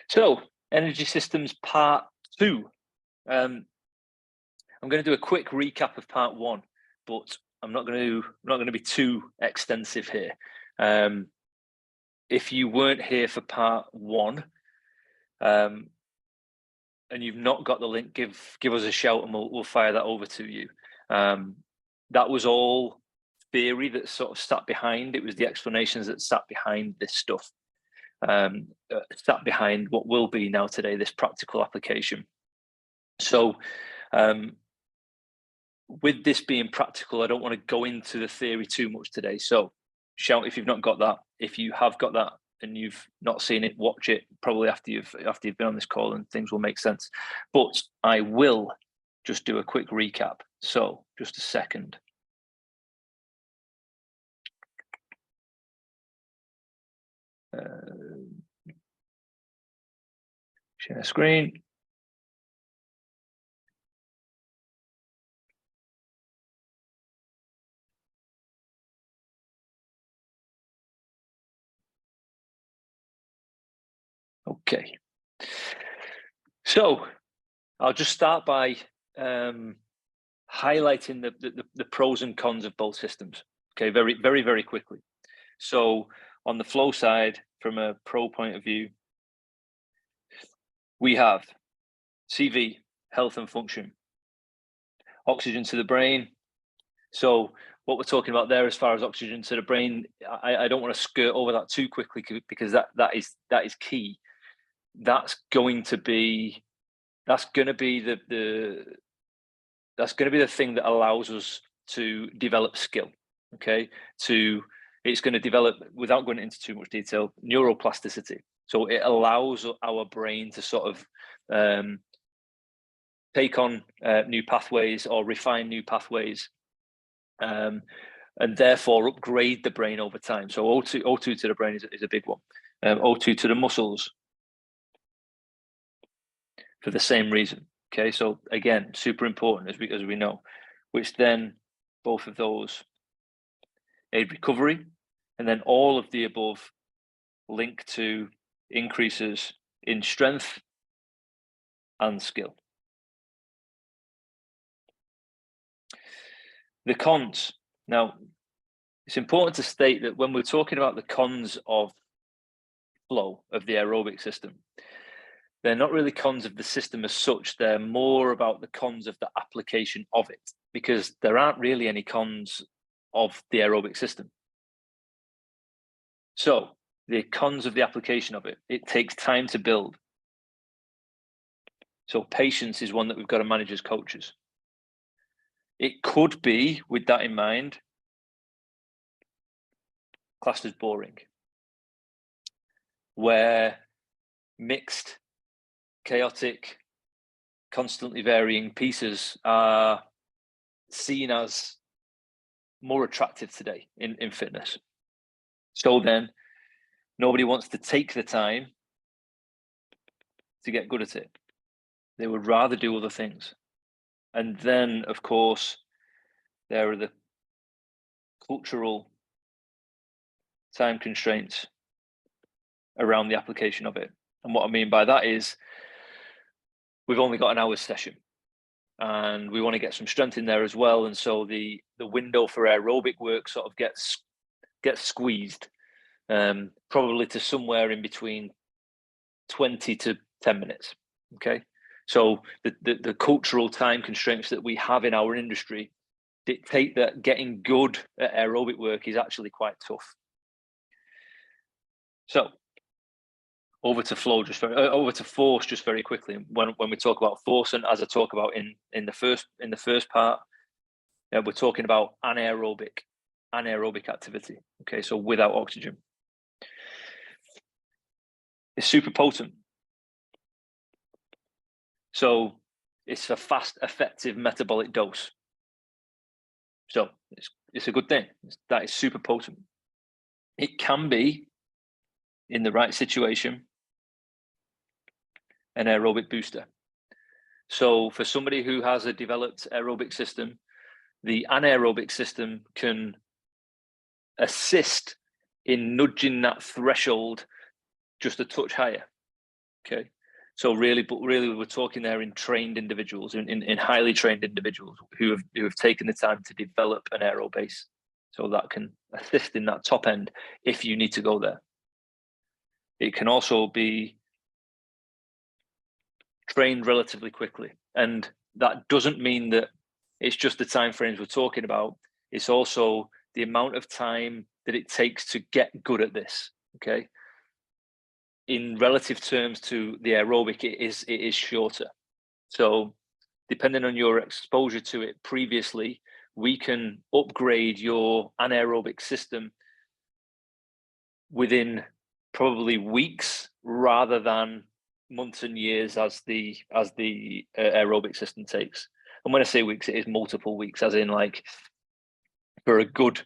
So, energy systems part 2. I'm going to do a quick recap of part 1, but I'm not going to be too extensive here. If you weren't here for part 1, and you've not got the link, give us a shout and we'll fire that over to you. That was all theory that sort of sat behind. It was the explanations that sat behind this stuff. Sat behind what will be now today this practical application. So with this being practical, I don't want to go into the theory too much today. So shout if you've not got that. If you have got that and you've not seen it, watch it probably after you've been on this call, and things will make sense. But I will just do a quick recap. So just a second. Share screen. Okay. So I'll just start by highlighting the pros and cons of both systems. Okay, very quickly. So on the flow side, from a pro point of view, we have CV, health and function, oxygen to the brain. So what we're talking about there, as far as oxygen to the brain, I don't want to skirt over that too quickly, because that is key. That's going to be the thing that allows us to develop skill. Okay, it's going to develop, without going into too much detail, neuroplasticity. So it allows our brain to sort of take on new pathways or refine new pathways, and therefore upgrade the brain over time. So O2 to the brain is a big one. O2 to the muscles for the same reason. Okay, so again, super important, as we know, which then both of those aid recovery, and then all of the above link to increases in strength and skill. The cons. Now, it's important to state that when we're talking about the cons of flow, of the aerobic system, they're not really cons of the system as such. They're more about the cons of the application of it, because there aren't really any cons of the aerobic system. So the cons of the application of it: it takes time to build. So patience is one that we've got to manage as coaches. It could be, with that in mind, classed as boring, where mixed, chaotic, constantly varying pieces are seen as more attractive today in fitness. So then nobody wants to take the time to get good at it. They would rather do other things. And then, of course, there are the cultural time constraints around the application of it. And what I mean by that is, we've only got an hour's session, and we want to get some strength in there as well. And so the window for aerobic work sort of gets squeezed, probably to somewhere in between 20 to 10 minutes. Okay, so the cultural time constraints that we have in our industry dictate that getting good at aerobic work is actually quite tough. So over to force just very quickly. When we talk about force, and as I talk about in the first part, we're talking about anaerobic activity. Okay, so without oxygen, it's super potent. So it's a fast, effective metabolic dose. So it's a good thing. That is super potent. It can be, in the right situation, an aerobic booster. So for somebody who has a developed aerobic system, the anaerobic system can assist in nudging that threshold just a touch higher. Okay. So really, but really, we're talking there in trained individuals, in highly trained individuals who have taken the time to develop an aero base, so that can assist in that top end if you need to go there. It can also be trained relatively quickly, and that doesn't mean that it's just the time frames we're talking about. It's also the amount of time that it takes to get good at this. Okay. In relative terms to the aerobic, it is shorter. So depending on your exposure to it previously, we can upgrade your anaerobic system within probably weeks rather than months and years as the aerobic system takes. And when I say weeks, it is multiple weeks, as in like for a good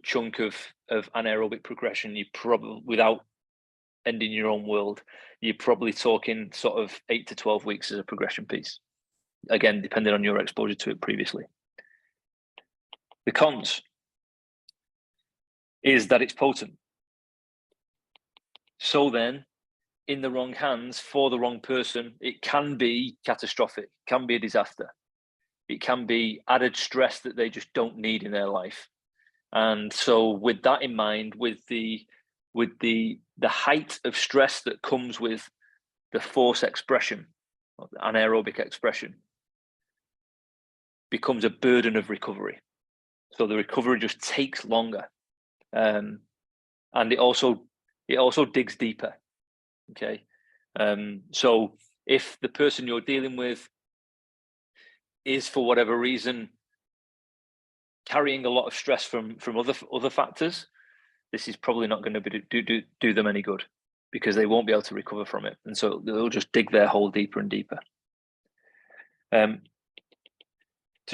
chunk of anaerobic progression, you probably, without ending your own world, you're probably talking sort of 8 to 12 weeks as a progression piece. Again, depending on your exposure to it previously. The cons is that it's potent. So then, in the wrong hands for the wrong person, it can be catastrophic, can be a disaster. It can be added stress that they just don't need in their life. And so with that in mind, with the height of stress that comes with the force expression, anaerobic expression, becomes a burden of recovery. So the recovery just takes longer. And it also digs deeper. Okay. So if the person you're dealing with is, for whatever reason, carrying a lot of stress from other factors, this is probably not going to do them any good, because they won't be able to recover from it, and so they'll just dig their hole deeper and deeper. To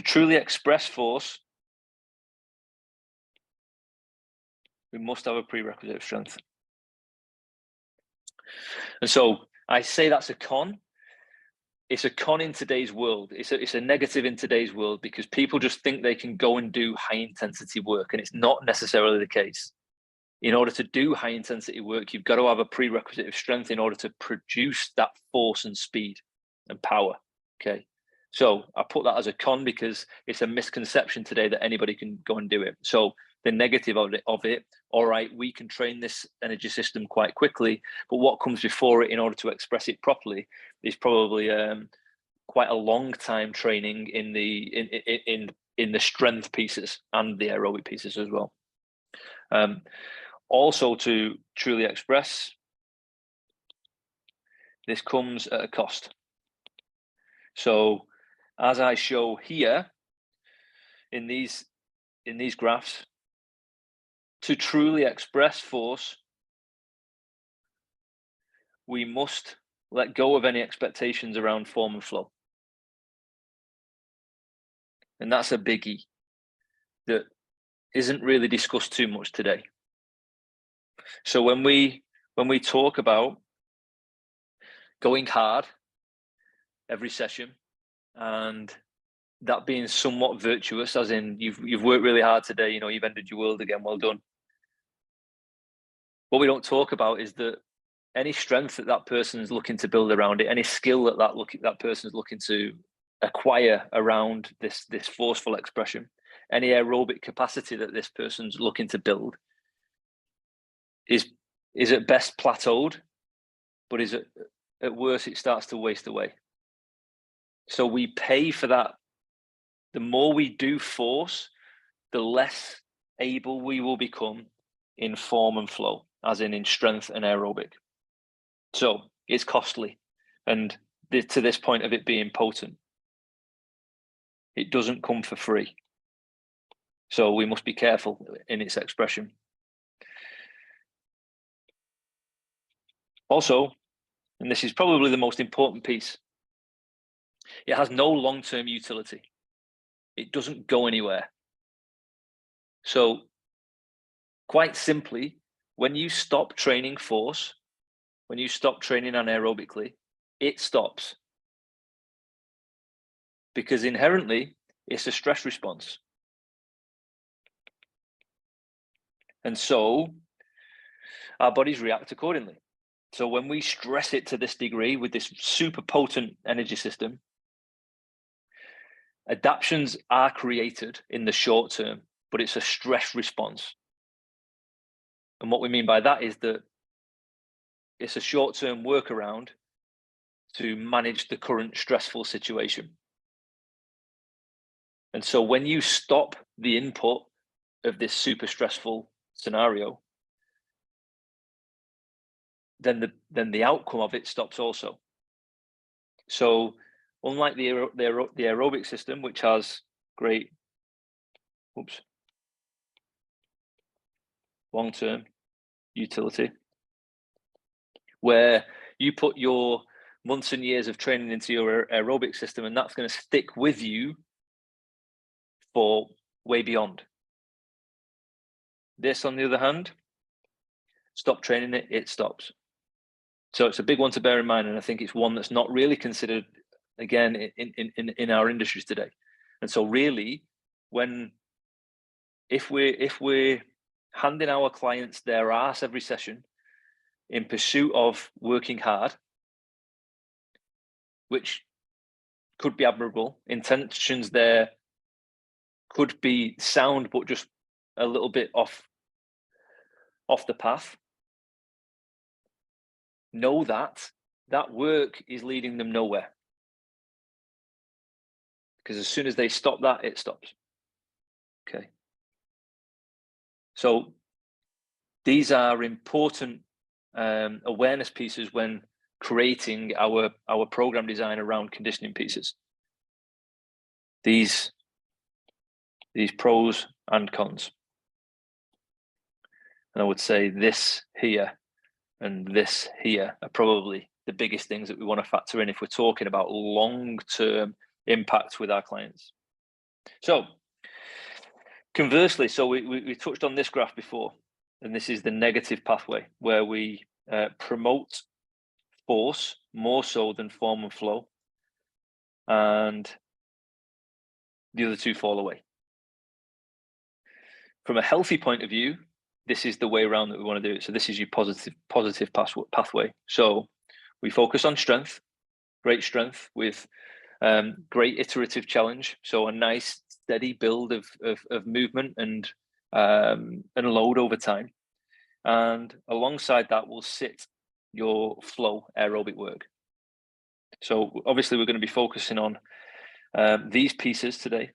truly express force, we must have a prerequisite of strength. And so I say that's a con. It's a con in today's world. It's a negative in today's world, because people just think they can go and do high intensity work, and it's not necessarily the case. In order to do high intensity work, you've got to have a prerequisite of strength in order to produce that force and speed and power. Okay. So I put that as a con because it's a misconception today that anybody can go and do it. So the negative of it, all right, we can train this energy system quite quickly, but what comes before it in order to express it properly is probably quite a long time training in the strength pieces and the aerobic pieces as well. Also, to truly express, this comes at a cost. So as I show here in these graphs, to truly express force, we must let go of any expectations around form and flow. And that's a biggie that isn't really discussed too much today. So when we talk about going hard every session, and that being somewhat virtuous, as in you've worked really hard today, you know, you've ended your world again, well done. What we don't talk about is that any strength that person is looking to build around it, any skill that person is looking to acquire around this forceful expression, any aerobic capacity that this person's looking to build, is at best plateaued, but is at worst it starts to waste away. So we pay for that. The more we do force, the less able we will become in form and flow, as in strength and aerobic. So it's costly, and to this point of it being potent, it doesn't come for free. So we must be careful in its expression. Also, and this is probably the most important piece, it has no long-term utility. It doesn't go anywhere. So quite simply, when you stop training force, when you stop training anaerobically, it stops. Because inherently, it's a stress response. And so our bodies react accordingly. So when we stress it to this degree with this super potent energy system, adaptions are created in the short term, but it's a stress response. And what we mean by that is that it's a short-term workaround to manage the current stressful situation. And so when you stop the input of this super stressful scenario, then the outcome of it stops also. So unlike the aerobic system, which has great long-term utility, where you put your months and years of training into your aerobic system, and that's going to stick with you for way beyond. This, on the other hand, stop training it, it stops. So it's a big one to bear in mind, and I think it's one that's not really considered, again, in our industries today. And so really, if we're handing our clients their ass every session in pursuit of working hard, which could be admirable, intentions there could be sound, but just a little bit off the path, know that work is leading them nowhere. Because as soon as they stop that, it stops. Okay. So these are important awareness pieces when creating our program design around conditioning pieces. These pros and cons. And I would say this here and this here are probably the biggest things that we want to factor in if we're talking about long-term impact with our clients. So conversely, so we touched on this graph before, and this is the negative pathway where we promote force more so than form and flow, and the other two fall away. From a healthy point of view, this is the way around that we want to do it. So this is your positive pathway. So we focus on strength, great strength with great iterative challenge. So a nice steady build of movement and load over time. And alongside that will sit your flow aerobic work. So obviously we're going to be focusing on these pieces today.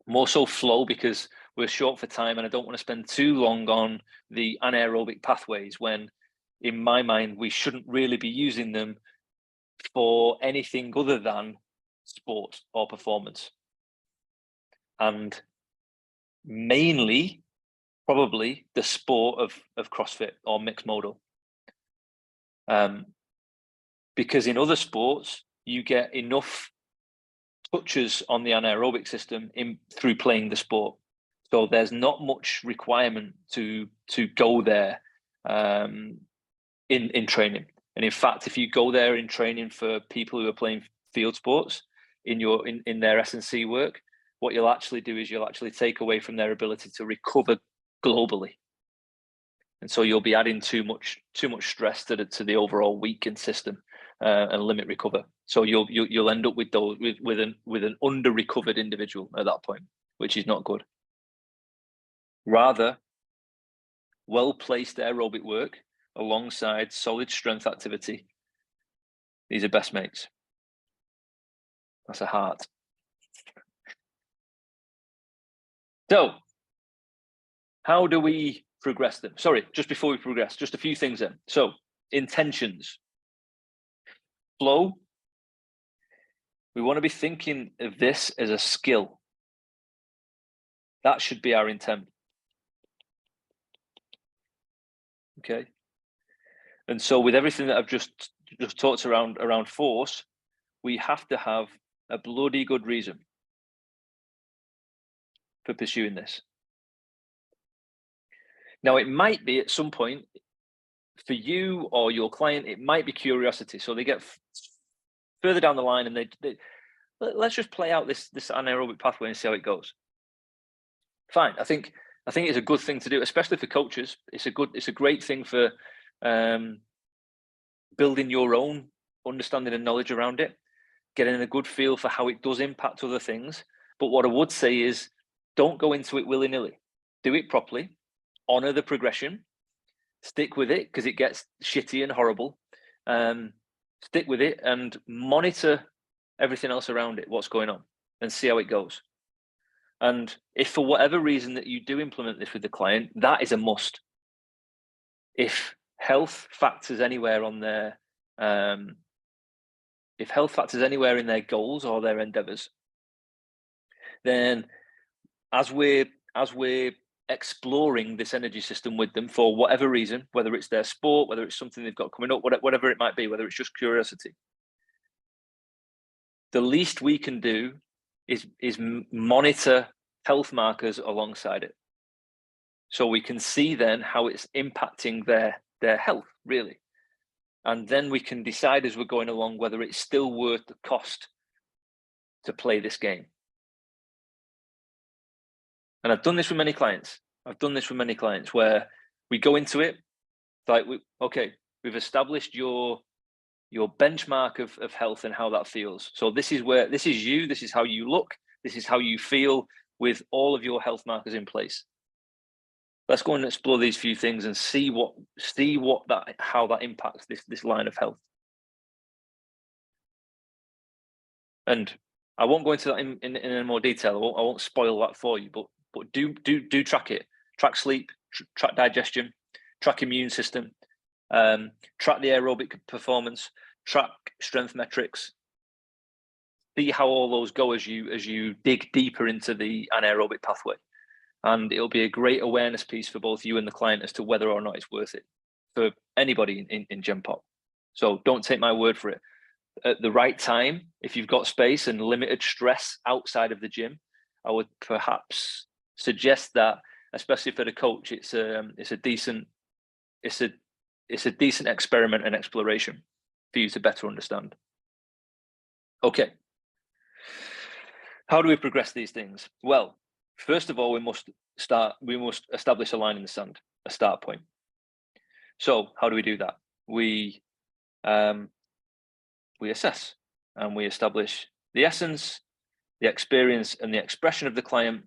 More so flow, because we're short for time and I don't want to spend too long on the anaerobic pathways when, in my mind, we shouldn't really be using them for anything other than sport or performance. And mainly, probably the sport of CrossFit or mixed modal. Because in other sports, you get enough touches on the anaerobic system through playing the sport. So there's not much requirement to go there in training. And in fact, if you go there in training for people who are playing field sports in their S&C work, what you'll actually do is you'll actually take away from their ability to recover globally. And so you'll be adding too much stress to the overall weakened system and limit recover. So you'll end up with an under recovered individual at that point, which is not good. Rather, well placed aerobic work alongside solid strength activity. These are best mates. That's a heart. So, how do we progress them? Sorry, just before we progress, just a few things then. So, intentions. Flow. We want to be thinking of this as a skill. That should be our intent. Okay. And so with everything that I've just talked around force, we have to have a bloody good reason for pursuing this. Now, it might be at some point for you or your client, it might be curiosity. So they get further down the line and they let's just play out this anaerobic pathway and see how it goes. Fine. I think it's a good thing to do, especially for coaches. It's a great thing for building your own understanding and knowledge around it, getting a good feel for how it does impact other things. But what I would say is, don't go into it willy-nilly. Do it properly, honor the progression, stick with it because it gets shitty and horrible. Stick with it and monitor everything else around it, what's going on, and see how it goes. And if for whatever reason that you do implement this with the client, that is a must. If health factors anywhere on their if health factors anywhere in their goals or their endeavors, then as we're exploring this energy system with them for whatever reason, whether it's their sport, whether it's something they've got coming up, whatever it might be, whether it's just curiosity, the least we can do is monitor health markers alongside it, so we can see then how it's impacting their health, really. And then we can decide as we're going along whether it's still worth the cost to play this game. And I've done this with many clients. Where we go into it like, we've established your benchmark of health and how that feels. So this is you, this is how you look, this is how you feel with all of your health markers in place. Let's go and explore these few things and see how that impacts this line of health. And I won't go into that in any more detail. I won't spoil that for you, but do track it. Track sleep, track digestion, track immune system, track the aerobic performance, track strength metrics. See how all those go as you dig deeper into the anaerobic pathway. And it'll be a great awareness piece for both you and the client as to whether or not it's worth it for anybody in Gen Pop. So don't take my word for it. At the right time, if you've got space and limited stress outside of the gym, I would perhaps suggest that, especially for the coach, it's a decent experiment and exploration for you to better understand. Okay. How do we progress these things? Well, first of all, we must establish a line in the sand, a start point. So how do we do that? We assess and we establish the essence, the experience, and the expression of the client,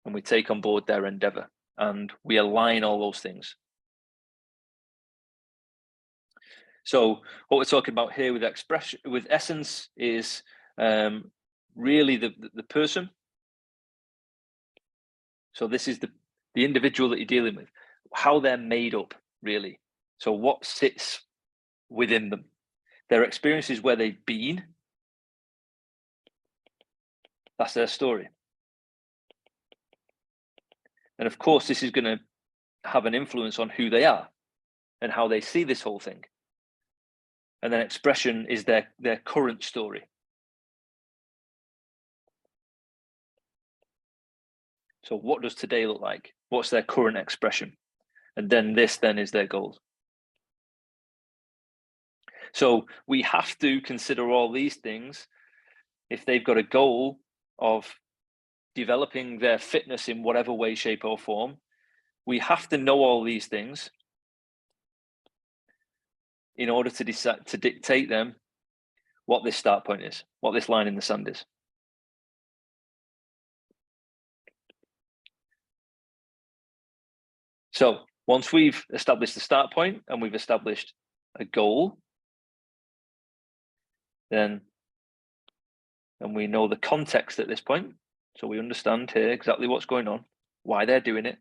and we take on board their endeavor and we align all those things. So what we're talking about here with essence is really the person. So this is the individual that you're dealing with, how they're made up, really. So what sits within them, their experiences, where they've been. That's their story. And of course, this is going to have an influence on who they are and how they see this whole thing. And then expression is their current story. So what does today look like? What's their current expression? And then this is their goals. So we have to consider all these things if they've got a goal of developing their fitness in whatever way, shape, or form. We have to know all these things in order to decide to dictate them what this start point is, what this line in the sand is. So once we've established the start point and we've established a goal, then and we know the context at this point. So we understand here exactly what's going on, why they're doing it.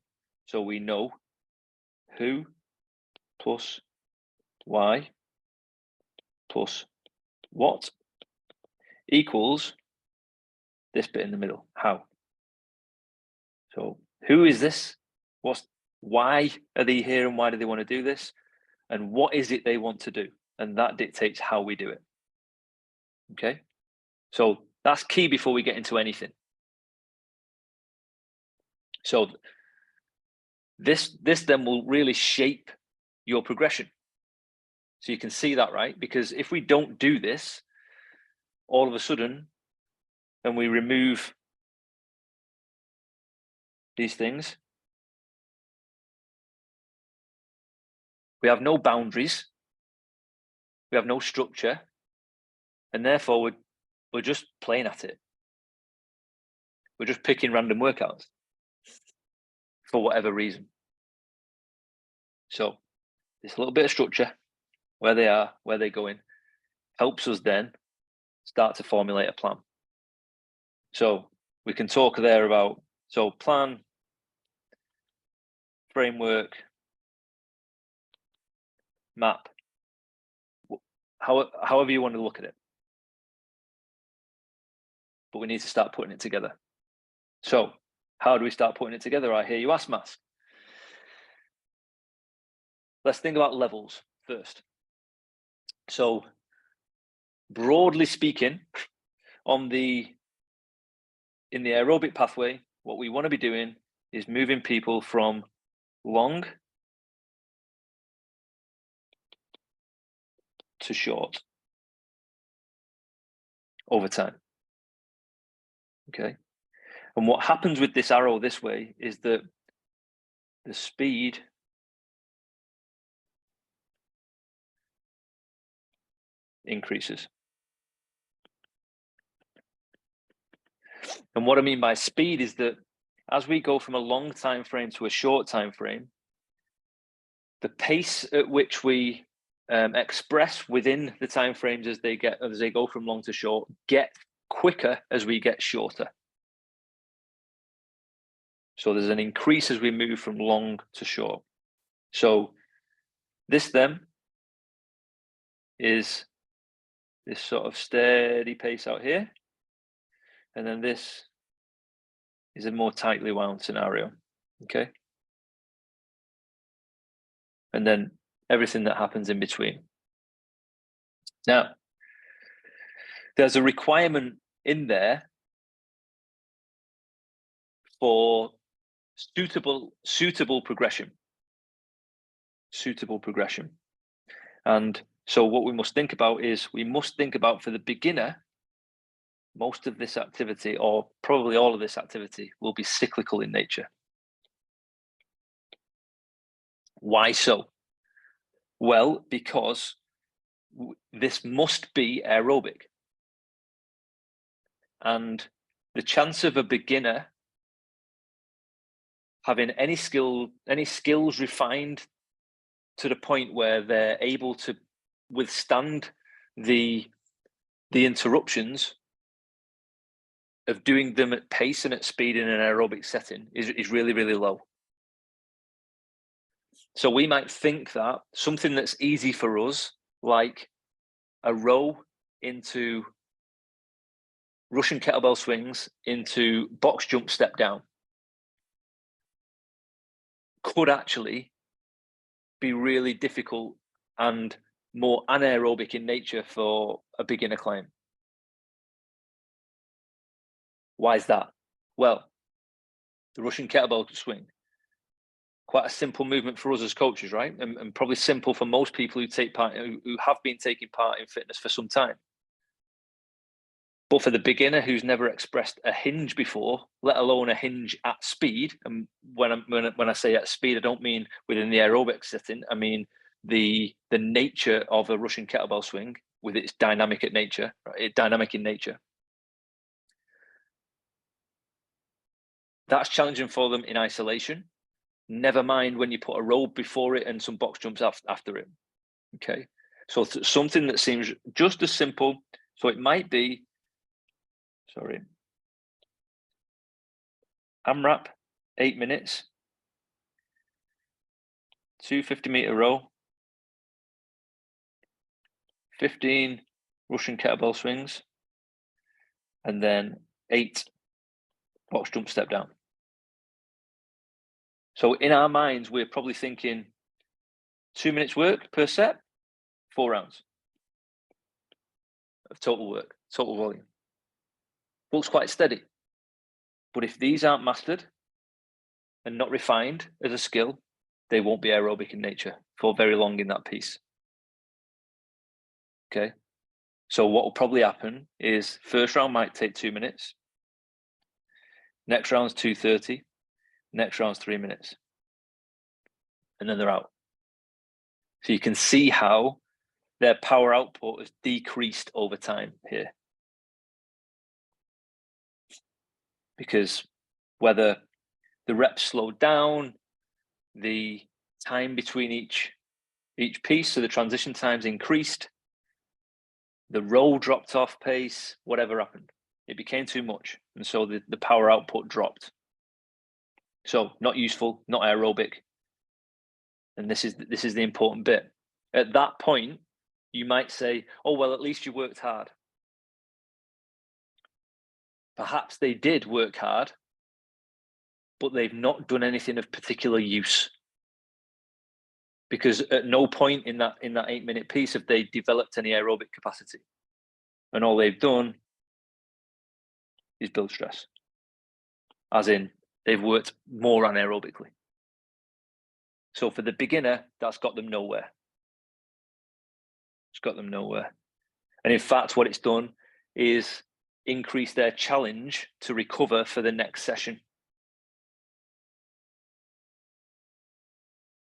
So we know who plus why plus what equals this bit in the middle, how. So who is this? Why are they here and why do they want to do this? And what is it they want to do? And that dictates how we do it. Okay. So that's key before we get into anything. So this then will really shape your progression. So you can see that, right? Because if we don't do this, all of a sudden, and we remove these things, we have no boundaries. we have no structure, and therefore we're just playing at it. We're just picking random workouts for whatever reason. So this little bit of structure, where they are, where they're going, helps us then start to formulate a plan. So we can talk there about, so plan, framework, map, however you want to look at it. But we need to start putting it together. So how do we start putting it together? I hear you ask, Matt. Let's think about levels first. So broadly speaking, in the aerobic pathway, what we want to be doing is moving people from long to short over time. Okay. And what happens with this arrow this way is that the speed increases. And what I mean by speed is that as we go from a long time frame to a short time frame, the pace at which we express within the time frames as they go from long to short get quicker as we get shorter. So there's an increase as we move from long to short. So this then is this sort of steady pace out here. And then this is a more tightly wound scenario, okay? And then everything that happens in between. Now, there's a requirement in there for suitable progression. Suitable progression. And so what we must think about is, we must think about, for the beginner, most of this activity, or probably all of this activity, will be cyclical in nature. Why so? Well, because this must be aerobic. And the chance of a beginner having any skills refined to the point where they're able to withstand the interruptions of doing them at pace and at speed in an aerobic setting is really, really low. So we might think that something that's easy for us, like a row into Russian kettlebell swings into box jump step down, could actually be really difficult and more anaerobic in nature for a beginner client. Why is that? Well, the Russian kettlebell swing, quite a simple movement for us as coaches, right? And probably simple for most people who have been taking part in fitness for some time. But for the beginner who's never expressed a hinge before, let alone a hinge at speed, and when I say at speed, I don't mean within the aerobic setting. I mean the nature of a Russian kettlebell swing with its dynamic in nature. That's challenging for them in isolation. Never mind when you put a row before it and some box jumps after it. Okay, so something that seems just as simple. So it might be, AMRAP, 8 minutes, 2 50-meter row, 15 Russian kettlebell swings, and then 8 box jump step down. So in our minds, we're probably thinking 2 minutes work per set, 4 rounds of total work, total volume. Looks quite steady. But if these aren't mastered and not refined as a skill, they won't be aerobic in nature for very long in that piece. Okay. So what will probably happen is first round might take 2 minutes. Next round's 2:30. Next round's 3 minutes. And then they're out. So you can see how their power output has decreased over time here. Because whether the reps slowed down, the time between each piece, so the transition times increased, the roll dropped off pace, whatever happened, it became too much, and so the power output dropped. So not useful, not aerobic, and this is the important bit. At that point, you might say, "Oh well, at least you worked hard." Perhaps they did work hard, but they've not done anything of particular use. Because at no point in that 8-minute piece have they developed any aerobic capacity. And all they've done is build stress. As in, they've worked more anaerobically. So for the beginner, that's got them nowhere. It's got them nowhere. And in fact, what it's done is increase their challenge to recover for the next session.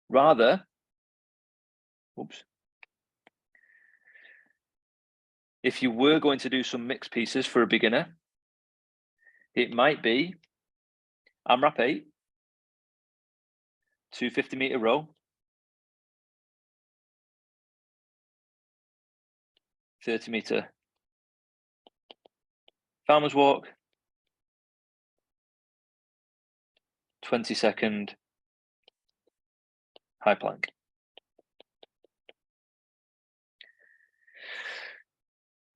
Rather, if you were going to do some mixed pieces for a beginner, it might be AMRAP 8, 250-meter row, 30-meter farmer's walk, 20-second high plank.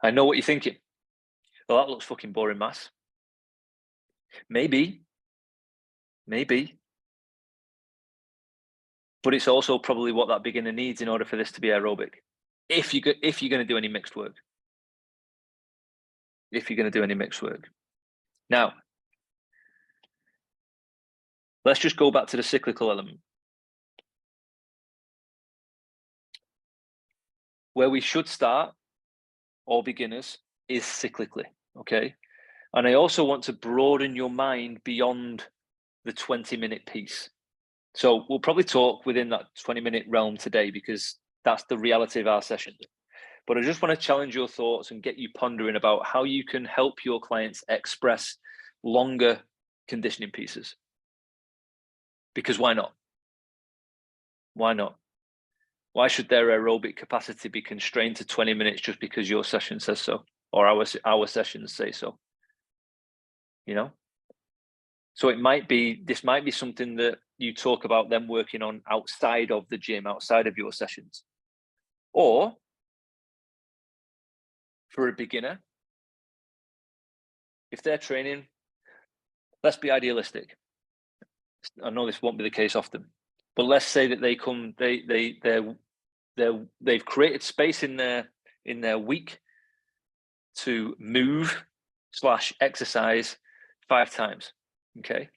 I know what you're thinking. Well, that looks fucking boring, mass. Maybe. But it's also probably what that beginner needs in order for this to be aerobic. If you're going to do any mixed work. Now, let's just go back to the cyclical element. Where we should start, all beginners, is cyclically, okay? And I also want to broaden your mind beyond the 20-minute piece. So we'll probably talk within that 20-minute realm today because that's the reality of our session. But I just want to challenge your thoughts and get you pondering about how you can help your clients express longer conditioning pieces. Because why not? Why not? Why should their aerobic capacity be constrained to 20 minutes just because your session says so, or our sessions say so? You know? So this might be something that you talk about them working on outside of the gym, outside of your sessions. Or for a beginner, if they're training, let's be idealistic. I know this won't be the case often, but let's say that they've created space in their week to move / exercise 5 times. Okay.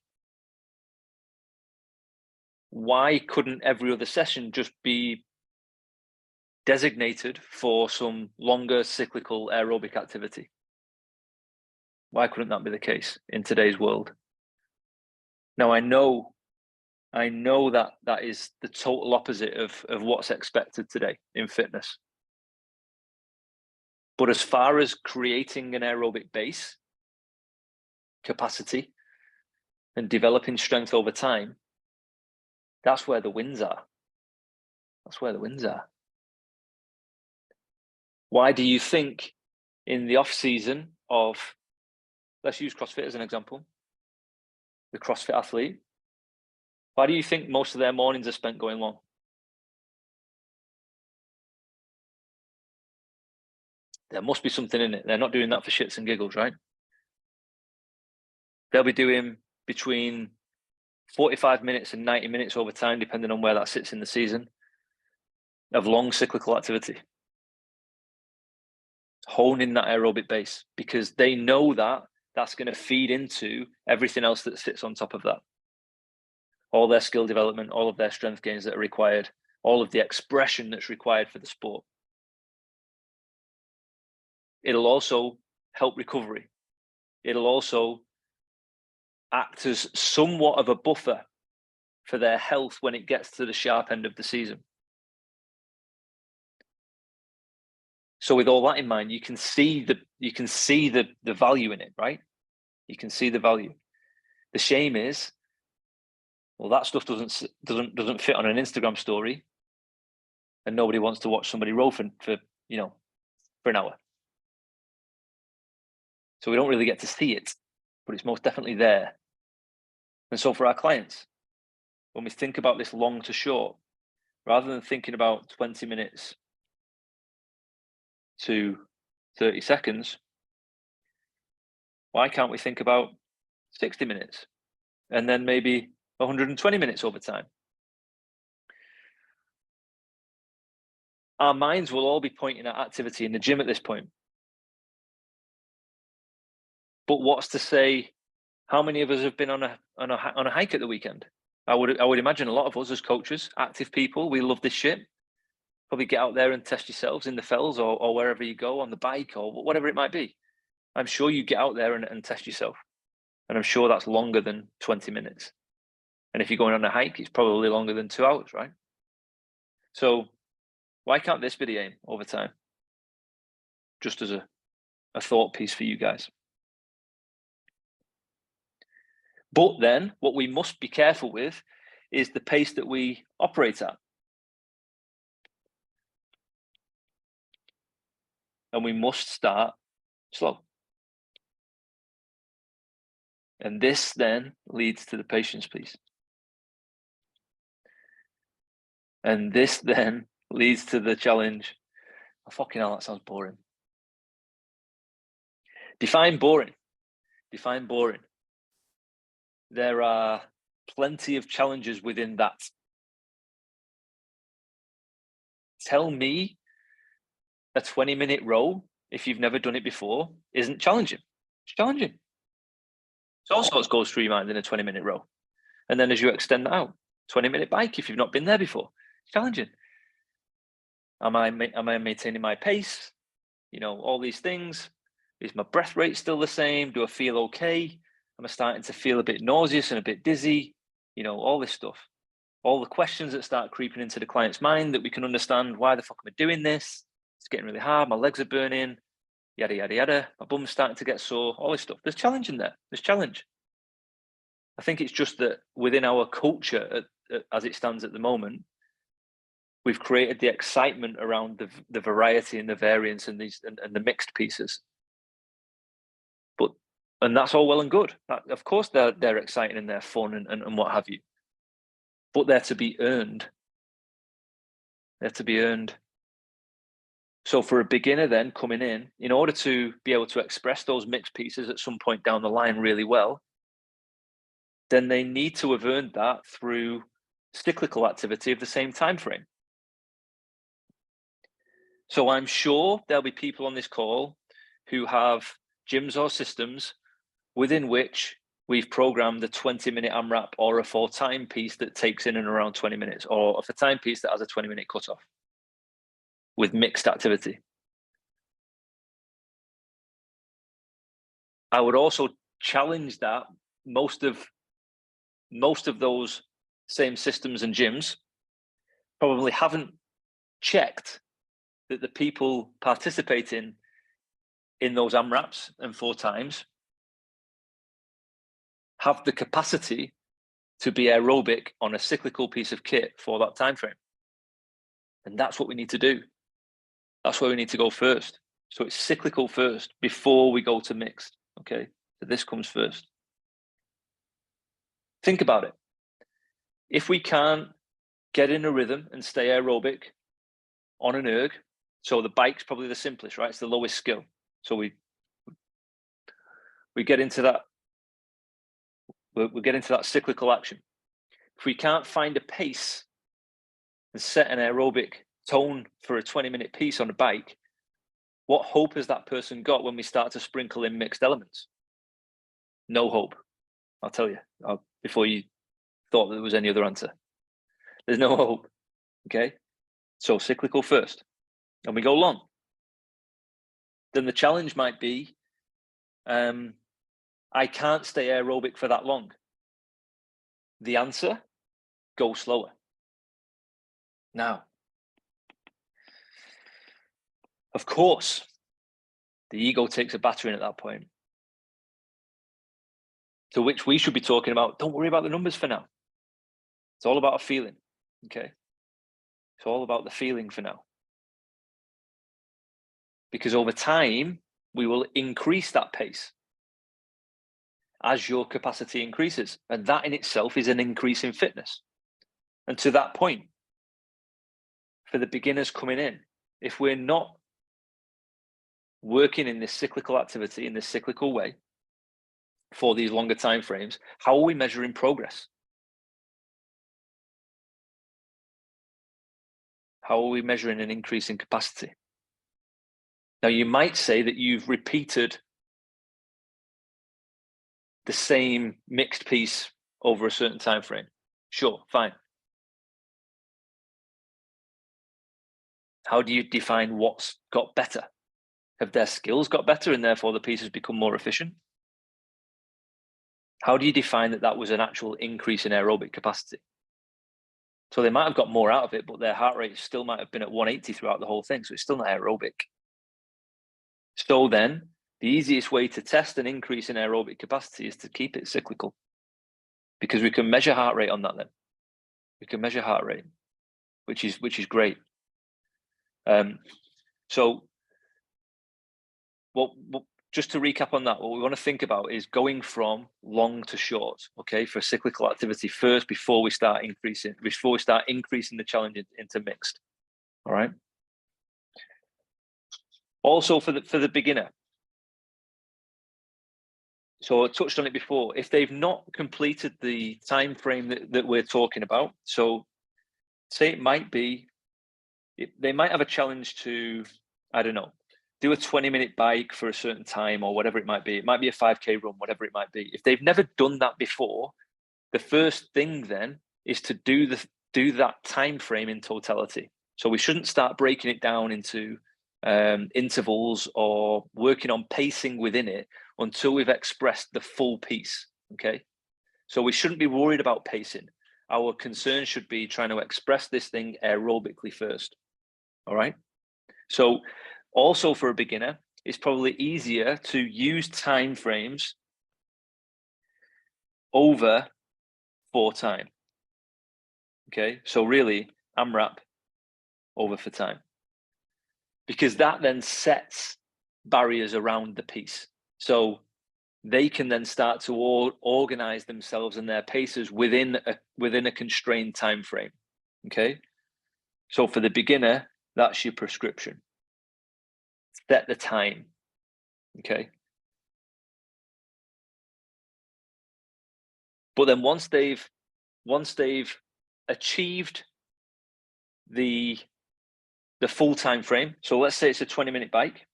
Why couldn't every other session just be designated for some longer cyclical aerobic activity? Why couldn't that be the case in today's world? Now, I know that is the total opposite of what's expected today in fitness. But as far as creating an aerobic base, capacity, and developing strength over time, that's where the wins are. Why do you think in the off season of, let's use CrossFit as an example, the CrossFit athlete, why do you think most of their mornings are spent going long? There must be something in it. They're not doing that for shits and giggles, right? They'll be doing between 45 minutes and 90 minutes over time, depending on where that sits in the season, of long cyclical activity. Honing that aerobic base, because they know that that's going to feed into everything else that sits on top of that. All their skill development, all of their strength gains that are required, all of the expression that's required for the sport. It'll also help recovery. It'll also act as somewhat of a buffer for their health when it gets to the sharp end of the season. So with all that in mind, you can see the value in it, right? You can see the value. The shame is, well, that stuff doesn't fit on an Instagram story, and nobody wants to watch somebody row for an hour. So we don't really get to see it, but it's most definitely there. And so for our clients, when we think about this long to short, rather than thinking about 20 minutes to 30 seconds, why can't we think about 60 minutes and then maybe 120 minutes over time? Our minds will all be pointing at activity in the gym at this point. But what's to say how many of us have been on a hike at the weekend? I would imagine a lot of us as coaches, active people, we love this shit. Probably get out there and test yourselves in the fells or wherever you go, on the bike or whatever it might be. I'm sure you get out there and test yourself. And I'm sure that's longer than 20 minutes. And if you're going on a hike, it's probably longer than 2 hours, right? So why can't this be the aim over time? Just as a thought piece for you guys. But then what we must be careful with is the pace that we operate at. And we must start slow. And this then leads to the patience piece. And this then leads to the challenge. Oh, fucking hell, that sounds boring. Define boring. Define boring. There are plenty of challenges within that. Tell me a 20-minute row, if you've never done it before, isn't challenging. It's challenging. So all sorts goes through your mind in a 20-minute row. And then as you extend that out, 20-minute bike, if you've not been there before, it's challenging. Am I maintaining my pace? All these things. Is my breath rate still the same? Do I feel okay? Am I starting to feel a bit nauseous and a bit dizzy? All this stuff. All the questions that start creeping into the client's mind that we can understand. Why the fuck am I doing this? It's getting really hard. My legs are burning. Yada, yada, yada. My bum's starting to get sore. All this stuff. There's challenge in there. There's challenge. I think it's just that within our culture, as it stands at the moment, we've created the excitement around the variety and the variance and the mixed pieces. And that's all well and good. Of course, they're exciting and they're fun and what have you. But they're to be earned. They're to be earned. So for a beginner then coming in order to be able to express those mixed pieces at some point down the line really well, then they need to have earned that through cyclical activity of the same time frame. So I'm sure there'll be people on this call who have gyms or systems within which we've programmed a 20-minute AMRAP or a 4-time piece that takes in and around 20 minutes, or a 4-time piece that has a 20-minute cutoff with mixed activity. I would also challenge that most of those same systems and gyms probably haven't checked that the people participating in those AMRAPs and 4 times have the capacity to be aerobic on a cyclical piece of kit for that time frame. And that's what we need to do. That's where we need to go first. So it's cyclical first before we go to mixed. Okay, so this comes first. Think about it. If we can't get in a rhythm and stay aerobic on an erg, so the bike's probably the simplest, right? It's the lowest skill. So we get into that. We get into that cyclical action. If we can't find a pace and set an aerobic tone for a 20-minute piece on a bike, what hope has that person got when we start to sprinkle in mixed elements? No hope. I'll tell you before you thought there was any other answer. There's no hope. Okay. So cyclical first, and we go long. Then the challenge might be, I can't stay aerobic for that long. The answer, go slower. Now, Of course, the ego takes a battering at that point. To which we should be talking about, don't worry about the numbers for now. It's all about a feeling, okay? It's all about the feeling for now. Because over time, we will increase that pace as your capacity increases. And that in itself is an increase in fitness. And to that point, for the beginners coming in, if we're not working in this cyclical activity, in this cyclical way, for these longer time frames, how are we measuring progress? How are we measuring an increase in capacity? Now, you might say that you've repeated the same mixed piece over a certain time frame. Sure, fine. How do you define what's got better? Have their skills got better and therefore the piece has become more efficient? How do you define that that was an actual increase in aerobic capacity? So they might have got more out of it, but their heart rate still might have been at 180 throughout the whole thing. So it's still not aerobic. So then the easiest way to test an increase in aerobic capacity is to keep it cyclical, because we can measure heart rate on that then. We can measure heart rate, which is great. So just to recap on that, what we want to think about is going from long to short, okay, for cyclical activity first before we start increasing the challenge into mixed. All right. Also for the beginner. So I touched on it before. If they've not completed the time frame that we're talking about, so say it might be, they might have a challenge to, I don't know, do a 20-minute bike for a certain time or whatever it might be. It might be a 5K run, whatever it might be. If they've never done that before, the first thing then is to do that time frame in totality. So we shouldn't start breaking it down into intervals or working on pacing within it until we've expressed the full piece, okay? So we shouldn't be worried about pacing. Our concern should be trying to express this thing aerobically first, all right? So also for a beginner, it's probably easier to use time frames over 4 time, okay? So really, AMRAP over for time, because that then sets barriers around the piece. So they can then start to organize themselves and their paces within a constrained time frame, okay? So for the beginner, that's your prescription. Set the time, okay? But then once they've achieved the full time frame, so let's say it's a 20-minute bike.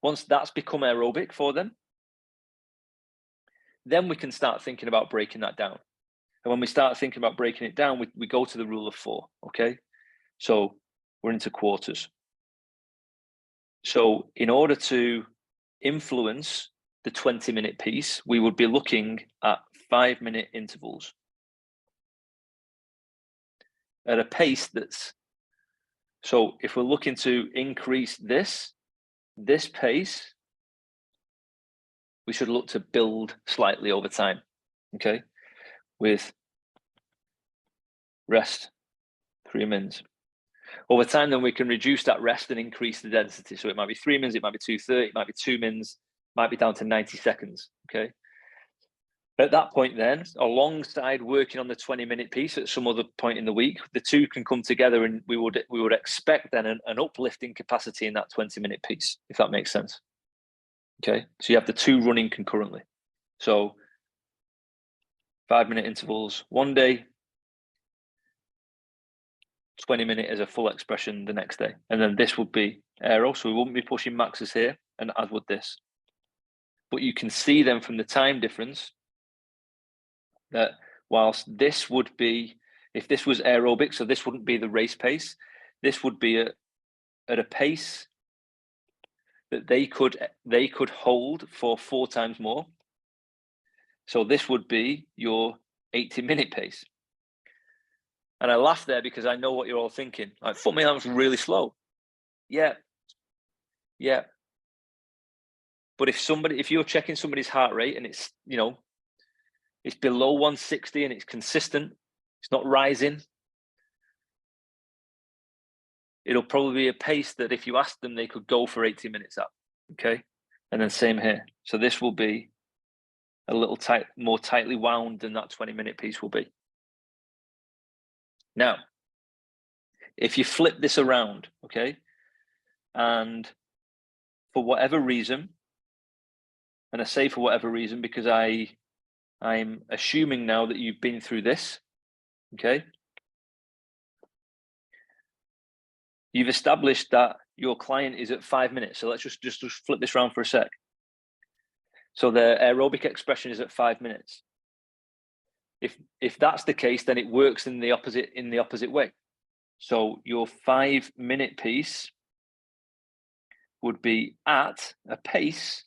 Once that's become aerobic for them, then we can start thinking about breaking that down. And when we start thinking about breaking it down, we go to the rule of 4, okay? So we're into quarters. So in order to influence the 20-minute piece, we would be looking at 5-minute intervals at a pace that's, so if we're looking to increase this pace, we should look to build slightly over time, okay? With rest, 3 mins. Over time, then we can reduce that rest and increase the density. So it might be 3 mins, it might be 230, it might be 2 mins, might be down to 90 seconds, okay? At that point then, alongside working on the 20-minute piece at some other point in the week, the two can come together and we would expect then an uplift in capacity in that 20-minute piece, if that makes sense. Okay, so you have the two running concurrently. So 5-minute intervals one day, 20-minute as a full expression the next day. And then this would be aero, so we wouldn't be pushing maxes here, and as would this. But you can see then from the time difference that whilst this would be, if this was aerobic, so this wouldn't be the race pace, this would be at a pace that they could hold for 4 times more. So this would be your 80-minute pace. And I laugh there because I know what you're all thinking. Like, foot movement was really slow. Yeah. Yeah. But if you're checking somebody's heart rate and it's, it's below 160 and it's consistent, it's not rising, it'll probably be a pace that if you ask them, they could go for 80 minutes at. Okay. And then same here. So this will be a little more tightly wound than that 20-minute piece will be. Now, if you flip this around, okay, and for whatever reason, and I say for whatever reason because I'm assuming now that you've been through this, okay, you've established that your client is at 5 minutes. So let's just flip this around for a sec. So the aerobic expression is at 5 minutes. If that's the case, then it works in the opposite way. So your 5-minute piece would be at a pace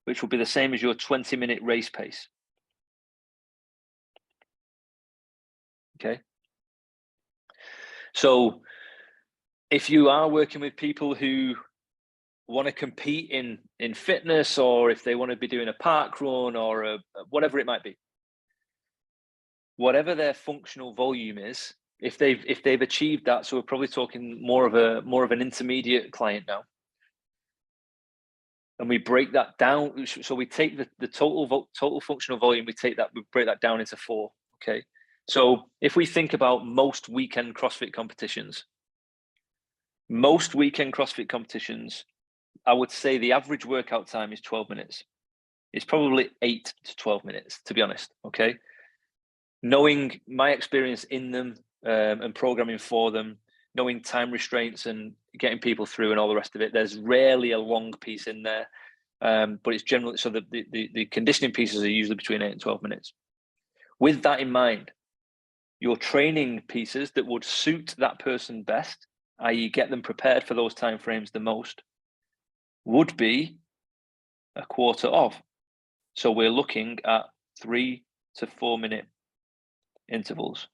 which will be the same as your 20-minute race pace. Okay. So if you are working with people who want to compete in fitness, or if they want to be doing a park run or whatever it might be, whatever their functional volume is, if they've achieved that, so we're probably talking more of an intermediate client now, and we break that down. So we take the total functional volume, we break that down into 4. Okay. So if we think about most weekend CrossFit competitions, I would say the average workout time is 12 minutes. It's probably 8 to 12 minutes, to be honest. Okay. Knowing my experience in them and programming for them, knowing time restraints and getting people through and all the rest of it, there's rarely a long piece in there. But it's generally, so the conditioning pieces are usually between 8 and 12 minutes. With that in mind, your training pieces that would suit that person best, i.e. get them prepared for those timeframes the most, would be a quarter of. So we're looking at 3 to 4 minute intervals.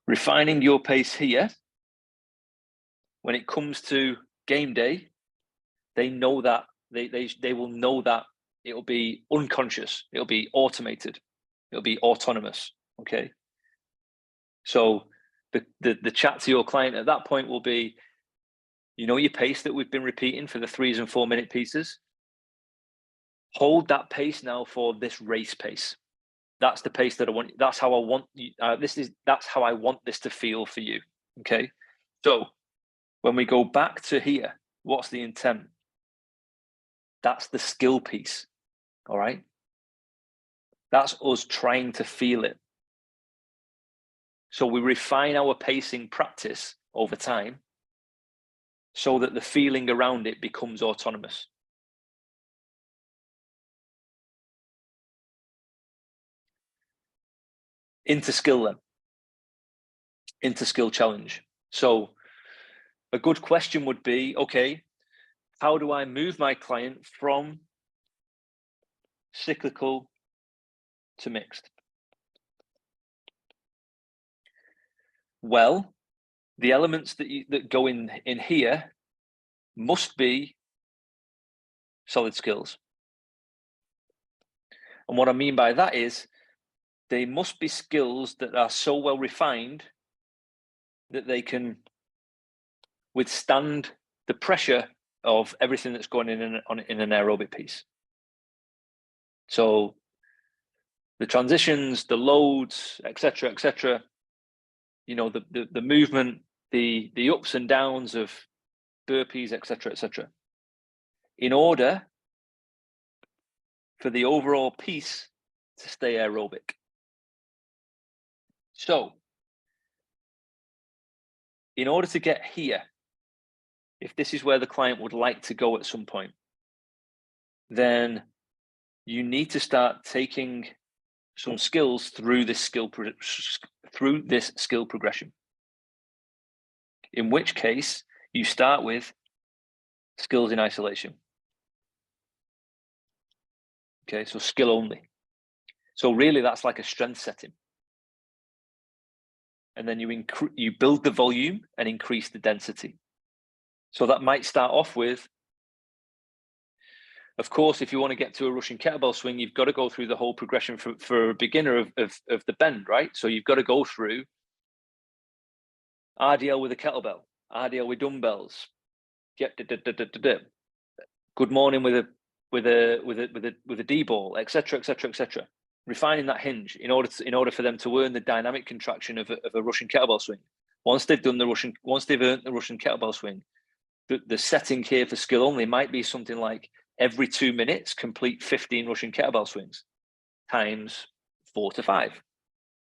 Refining your pace here, when it comes to game day, they know that they will know that it'll be unconscious, it'll be automated, it'll be autonomous. Okay. So the chat to your client at that point will be, your pace that we've been repeating for the 3 and 4 minute pieces, hold that pace now for this race pace. That's the pace that I want. That's how I want that's how I want this to feel for you. Okay. So when we go back to here, what's the intent? That's the skill piece. All right. That's us trying to feel it. So we refine our pacing practice over time so that the feeling around it becomes autonomous. Into skill then. Into skill challenge. So a good question would be, okay, how do I move my client from cyclical to mixed? Well, the elements that go in here must be solid skills. And what I mean by that is they must be skills that are so well refined that they can withstand the pressure of everything that's going in an aerobic piece. So the transitions, the loads, etc., the movement, the ups and downs of burpees, etc. In order for the overall piece to stay aerobic. So in order to get here, if this is where the client would like to go at some point, then you need to start taking some skills through this skill progression. In which case, you start with skills in isolation. Okay, so skill only. So really that's like a strength setting. And then you build the volume and increase the density. So that might start off with, of course, if you want to get to a Russian kettlebell swing, you've got to go through the whole progression for a beginner of the bend, right? So you've got to go through RDL with a kettlebell, RDL with dumbbells, good morning with a D ball, etc., etc., etc. Refining that hinge in order for them to earn the dynamic contraction of a Russian kettlebell swing. Once they've earned the Russian kettlebell swing, the setting here for skill only might be something like every 2 minutes complete 15 Russian kettlebell swings times 4 to 5.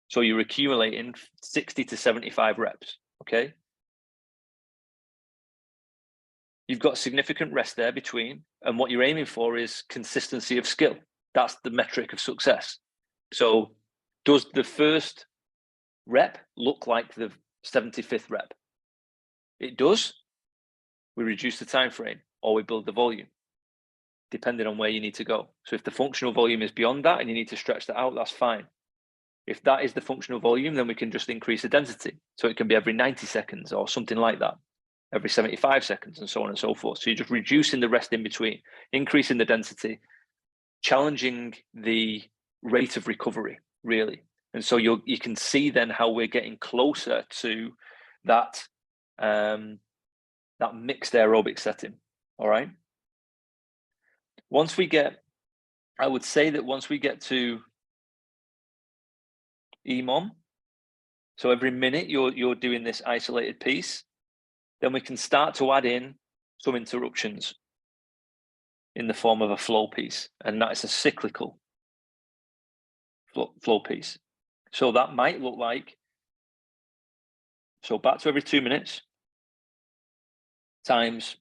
So you're accumulating 60 to 75 reps. Okay. You've got significant rest there between, and what you're aiming for is consistency of skill. That's the metric of success. So does the first rep look like the 75th rep? It does. We reduce the time frame or we build the volume, depending on where you need to go. So if the functional volume is beyond that and you need to stretch that out, that's fine. If that is the functional volume, then we can just increase the density. So it can be every 90 seconds or something like that, every 75 seconds and so on and so forth. So you're just reducing the rest in between, increasing the density, challenging the rate of recovery, really. And so you can see then how we're getting closer to that, that mixed aerobic setting, all right? I would say that once we get to EMOM, so every minute you're doing this isolated piece, then we can start to add in some interruptions in the form of a flow piece, and that's a cyclical flow piece. So that might look like, so back to every 2 minutes times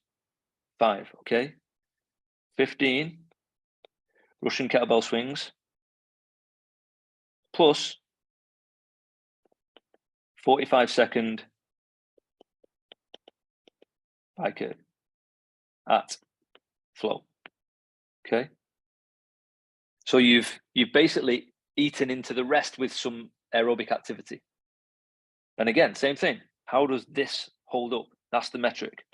5, okay? 15 Russian kettlebell swings plus 45-second bike curve at flow, okay? So you've basically eaten into the rest with some aerobic activity. And again, same thing. How does this hold up? That's the metric.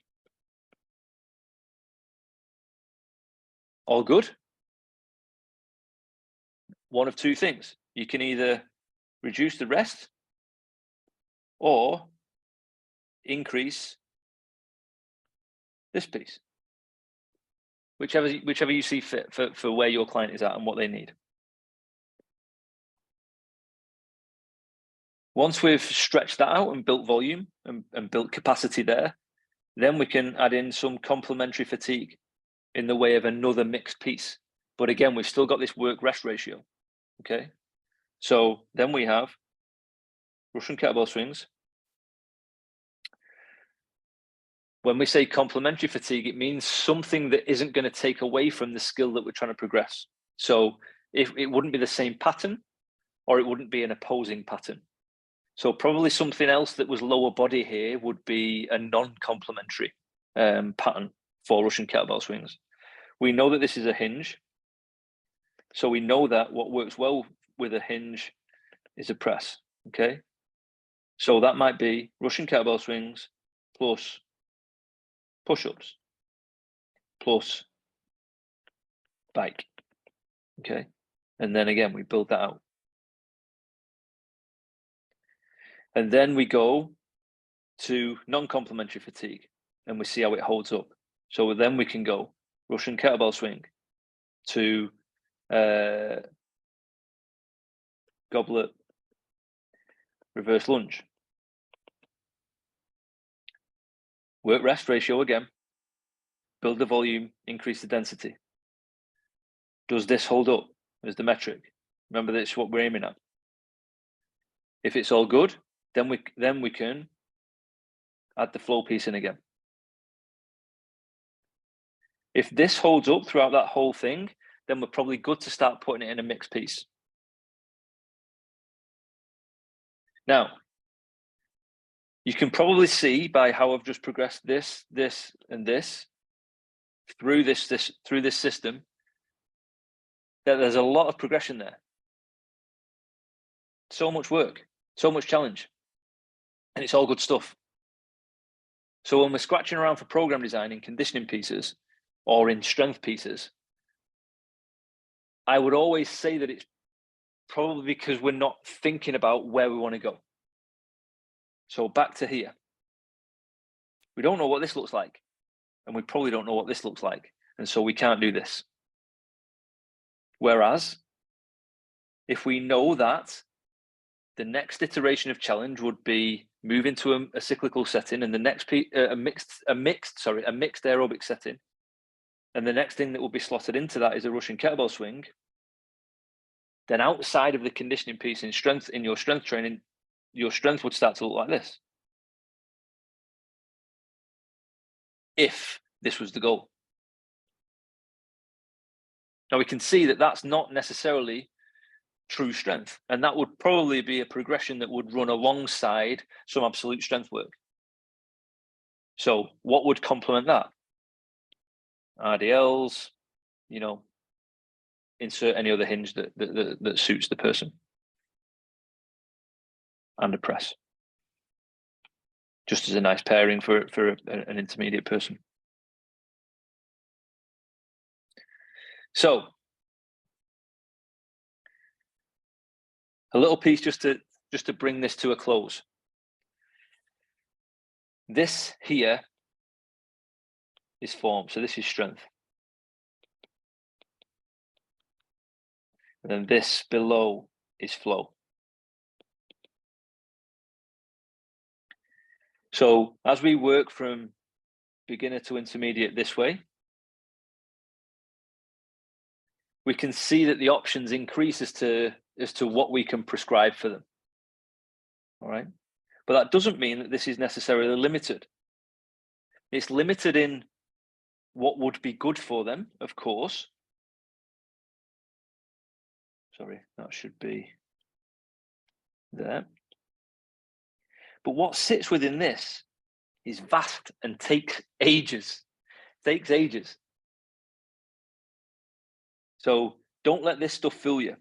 All good? One of two things. You can either reduce the rest or increase this piece. Whichever you see fit for where your client is at and what they need. Once we've stretched that out and built volume and built capacity there, then we can add in some complementary fatigue in the way of another mixed piece. But again, we've still got this work-rest ratio, okay? So then we have Russian kettlebell swings. When we say complementary fatigue, it means something that isn't going to take away from the skill that we're trying to progress. So if it wouldn't be the same pattern, or it wouldn't be an opposing pattern. So probably something else that was lower body here would be a non-complementary pattern for Russian kettlebell swings. We know that this is a hinge. So we know that what works well with a hinge is a press, okay? So that might be Russian kettlebell swings plus push-ups plus bike, okay? And then again, we build that out. And then we go to non-complementary fatigue and we see how it holds up. So then we can go Russian kettlebell swing to goblet reverse lunge. Work rest ratio again, build the volume, increase the density. Does this hold up as the metric? Remember, that's what we're aiming at. If it's all good, then we can add the flow piece in again. If this holds up throughout that whole thing, then we're probably good to start putting it in a mixed piece. Now, you can probably see by how I've just progressed this, and this through this system There's a lot of progression there. So much work, so much challenge, and it's all good stuff. So when we're scratching around for program design in conditioning pieces or in strength pieces, I would always say that it's probably because we're not thinking about where we want to go. So back to here. We don't know what this looks like, and we probably don't know what this looks like, and so we can't do this. Whereas, if we know that the next iteration of challenge would be move into a cyclical setting, and the next a mixed aerobic setting, and the next thing that will be slotted into that is a Russian kettlebell swing, then outside of the conditioning piece in your strength training, your strength would start to look like this. If this was the goal. Now we can see that that's not necessarily true strength, and that would probably be a progression that would run alongside some absolute strength work. So what would complement that? RDLs, insert any other hinge that suits the person, and a press, just as a nice pairing for an intermediate person. So a little piece just to bring this to a close. This here is form, so this is strength. And then this below is flow. So as we work from beginner to intermediate this way, we can see that the options increase as to what we can prescribe for them. All right. But that doesn't mean that this is necessarily limited. It's limited in what would be good for them, of course. Sorry, that should be there. But what sits within this is vast and takes ages. Takes ages. So don't let this stuff fool you.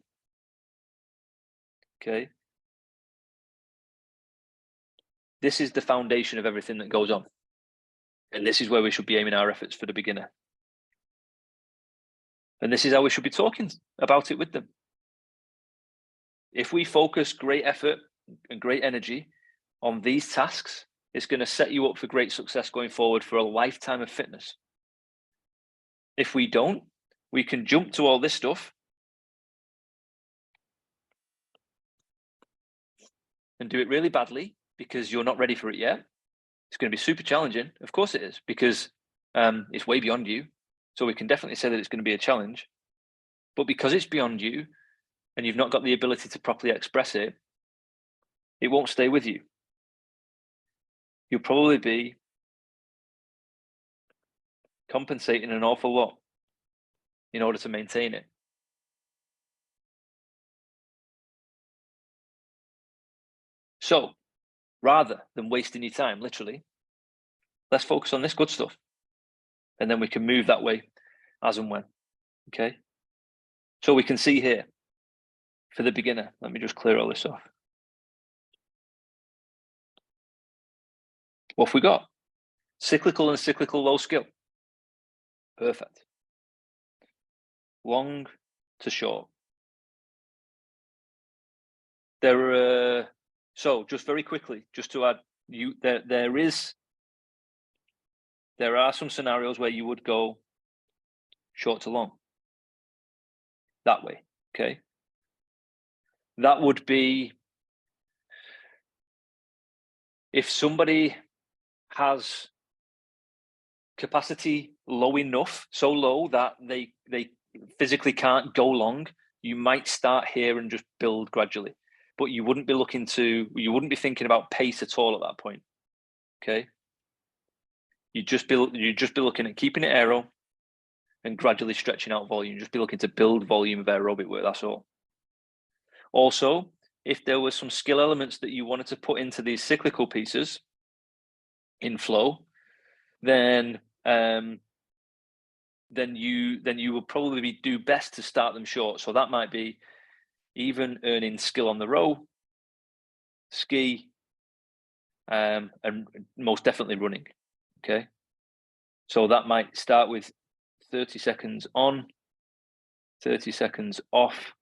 Okay. This is the foundation of everything that goes on. And this is where we should be aiming our efforts for the beginner. And this is how we should be talking about it with them. If we focus great effort and great energy on these tasks, it's going to set you up for great success going forward for a lifetime of fitness. If we don't, we can jump to all this stuff and do it really badly because you're not ready for it yet. It's going to be super challenging. Of course it is, because it's way beyond you. So we can definitely say that it's going to be a challenge. But because it's beyond you and you've not got the ability to properly express it, it won't stay with you. You'll probably be compensating an awful lot in order to maintain it. So rather than wasting your time, literally, let's focus on this good stuff. And then we can move that way as and when. Okay. So we can see here for the beginner, let me just clear all this off. What have we got? Cyclical and cyclical low skill. Perfect. Long to short. There are, so just very quickly, just to add, there are some scenarios where you would go short to long. That way, okay? That would be if somebody has capacity low enough, so low that they physically can't go long, you might start here and just build gradually. But you wouldn't be thinking about pace at all at that point. Okay. You'd just be looking at keeping it aero and gradually stretching out volume. Just be looking to build volume of aerobic work, that's all. Also, if there were some skill elements that you wanted to put into these cyclical pieces in flow, then then you will probably do best to start them short. So that might be even earning skill on the row, ski, and most definitely running. Okay, so that might start with 30 seconds on, 30 seconds off,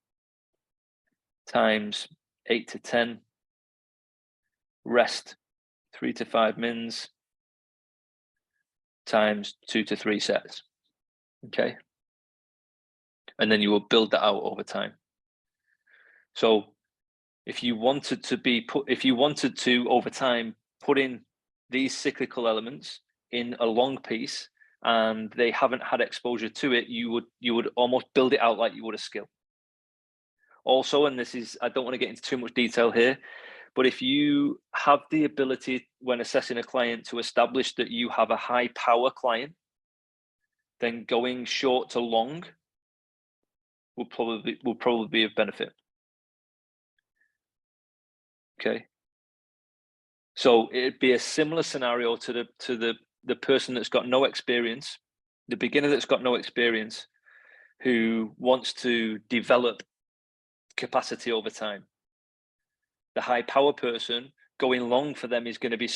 times 8 to 10, rest 3 to 5 mins, times 2 to 3 sets. Okay, and then you will build that out over time. So if you wanted to over time put in these cyclical elements in a long piece and they haven't had exposure to it, you would almost build it out like you would a skill. Also, and this is, I don't want to get into too much detail here, but if you have the ability when assessing a client to establish that you have a high power client, then going short to long will probably be of benefit. Okay. So it'd be a similar scenario to the person that's got no experience, the beginner that's got no experience, who wants to develop capacity over time. The high power person, going long for them is going to be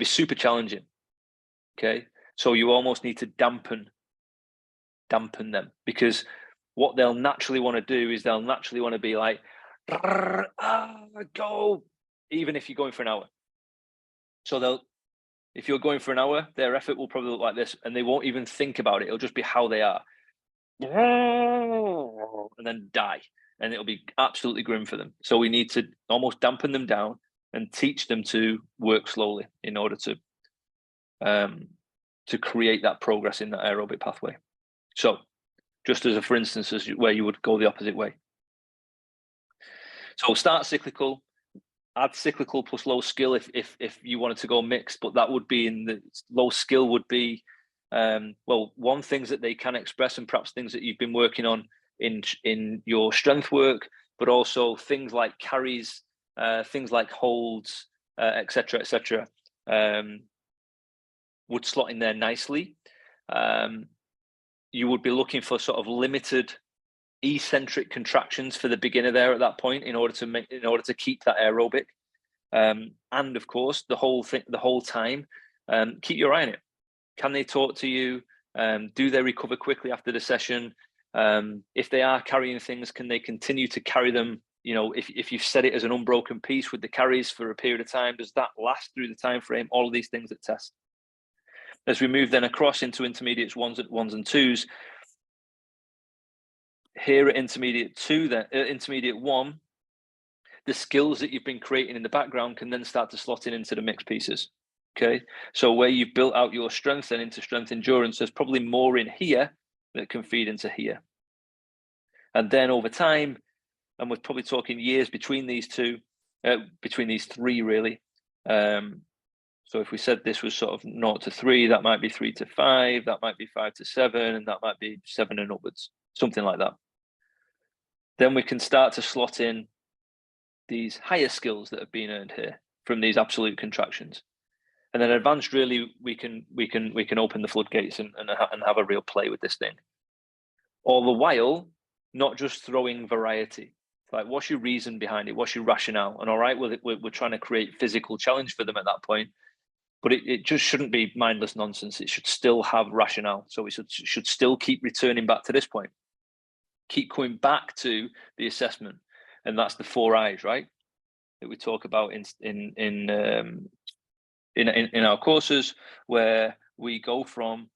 super challenging. Okay, so you almost need to dampen them, because what they'll naturally want to do is they'll naturally want to be like, go, even if you're going for an hour. So if you're going for an hour, their effort will probably look like this, and they won't even think about it. It'll just be how they are, and then die, and it'll be absolutely grim for them. So we need to almost dampen them down and teach them to work slowly in order to create that progress in that aerobic pathway. So just as a for instance, where you would go the opposite way. So start cyclical, add cyclical plus low skill if you wanted to go mixed, but that would be in the low skill would be one, things that they can express, and perhaps things that you've been working on in your strength work, but also things like carries, things like holds, etc., would slot in there nicely. You would be looking for sort of limited eccentric contractions for the beginner there at that point in order to keep that aerobic. And of course, the whole time, keep your eye on it. Can they talk to you? Do they recover quickly after the session? If they are carrying things, can they continue to carry them? You know, if you've set it as an unbroken piece with the carries for a period of time, does that last through the time frame? All of these things that test. As we move then across into intermediates, ones and twos, here at intermediate two, then intermediate one, the skills that you've been creating in the background can then start to slot into the mixed pieces. Okay, so where you've built out your strength and into strength endurance, there's probably more in here that can feed into here. And then over time, and we're probably talking years between these two, between these three really. So if we said this was sort of 0 to 3, that might be 3 to 5, that might be 5 to 7, and that might be 7 and upwards, something like that. Then we can start to slot in these higher skills that have been earned here from these absolute contractions. And then advanced, really, we can open the floodgates and have a real play with this thing. All the while, not just throwing variety. Like, what's your reason behind it? What's your rationale? And all right, we're trying to create physical challenge for them at that point, but it just shouldn't be mindless nonsense. It should still have rationale. So we should still keep returning back to this point. Keep coming back to the assessment, and that's the 4 eyes, right? That we talk about in our courses, where we go from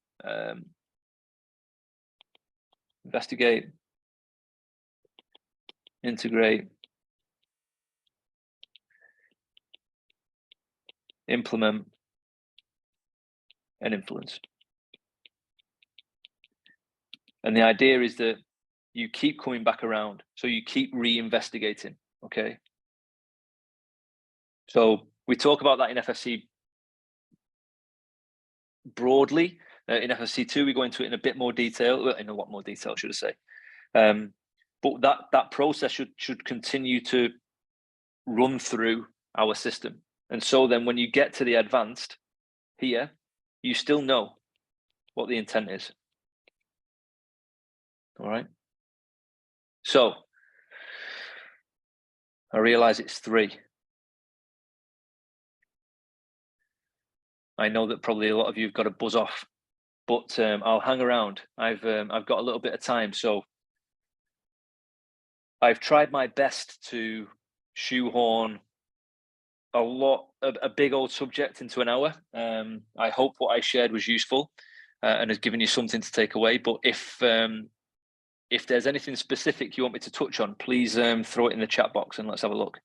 investigate, integrate, implement, and influence. And the idea is that you keep coming back around, so you keep re-investigating. Okay, so we talk about that in FSC broadly. In FSC2, we go into it in a bit more detail, in a lot more detail, should I say. But that process should continue to run through our system. And so then when you get to the advanced here, you still know what the intent is. All right. So I realize it's 3. I know that probably a lot of you have got to buzz off, but I'll hang around. I've got a little bit of time, so I've tried my best to shoehorn a big old subject into an hour. I hope what I shared was useful and has given you something to take away. But if there's anything specific you want me to touch on, please throw it in the chat box and let's have a look.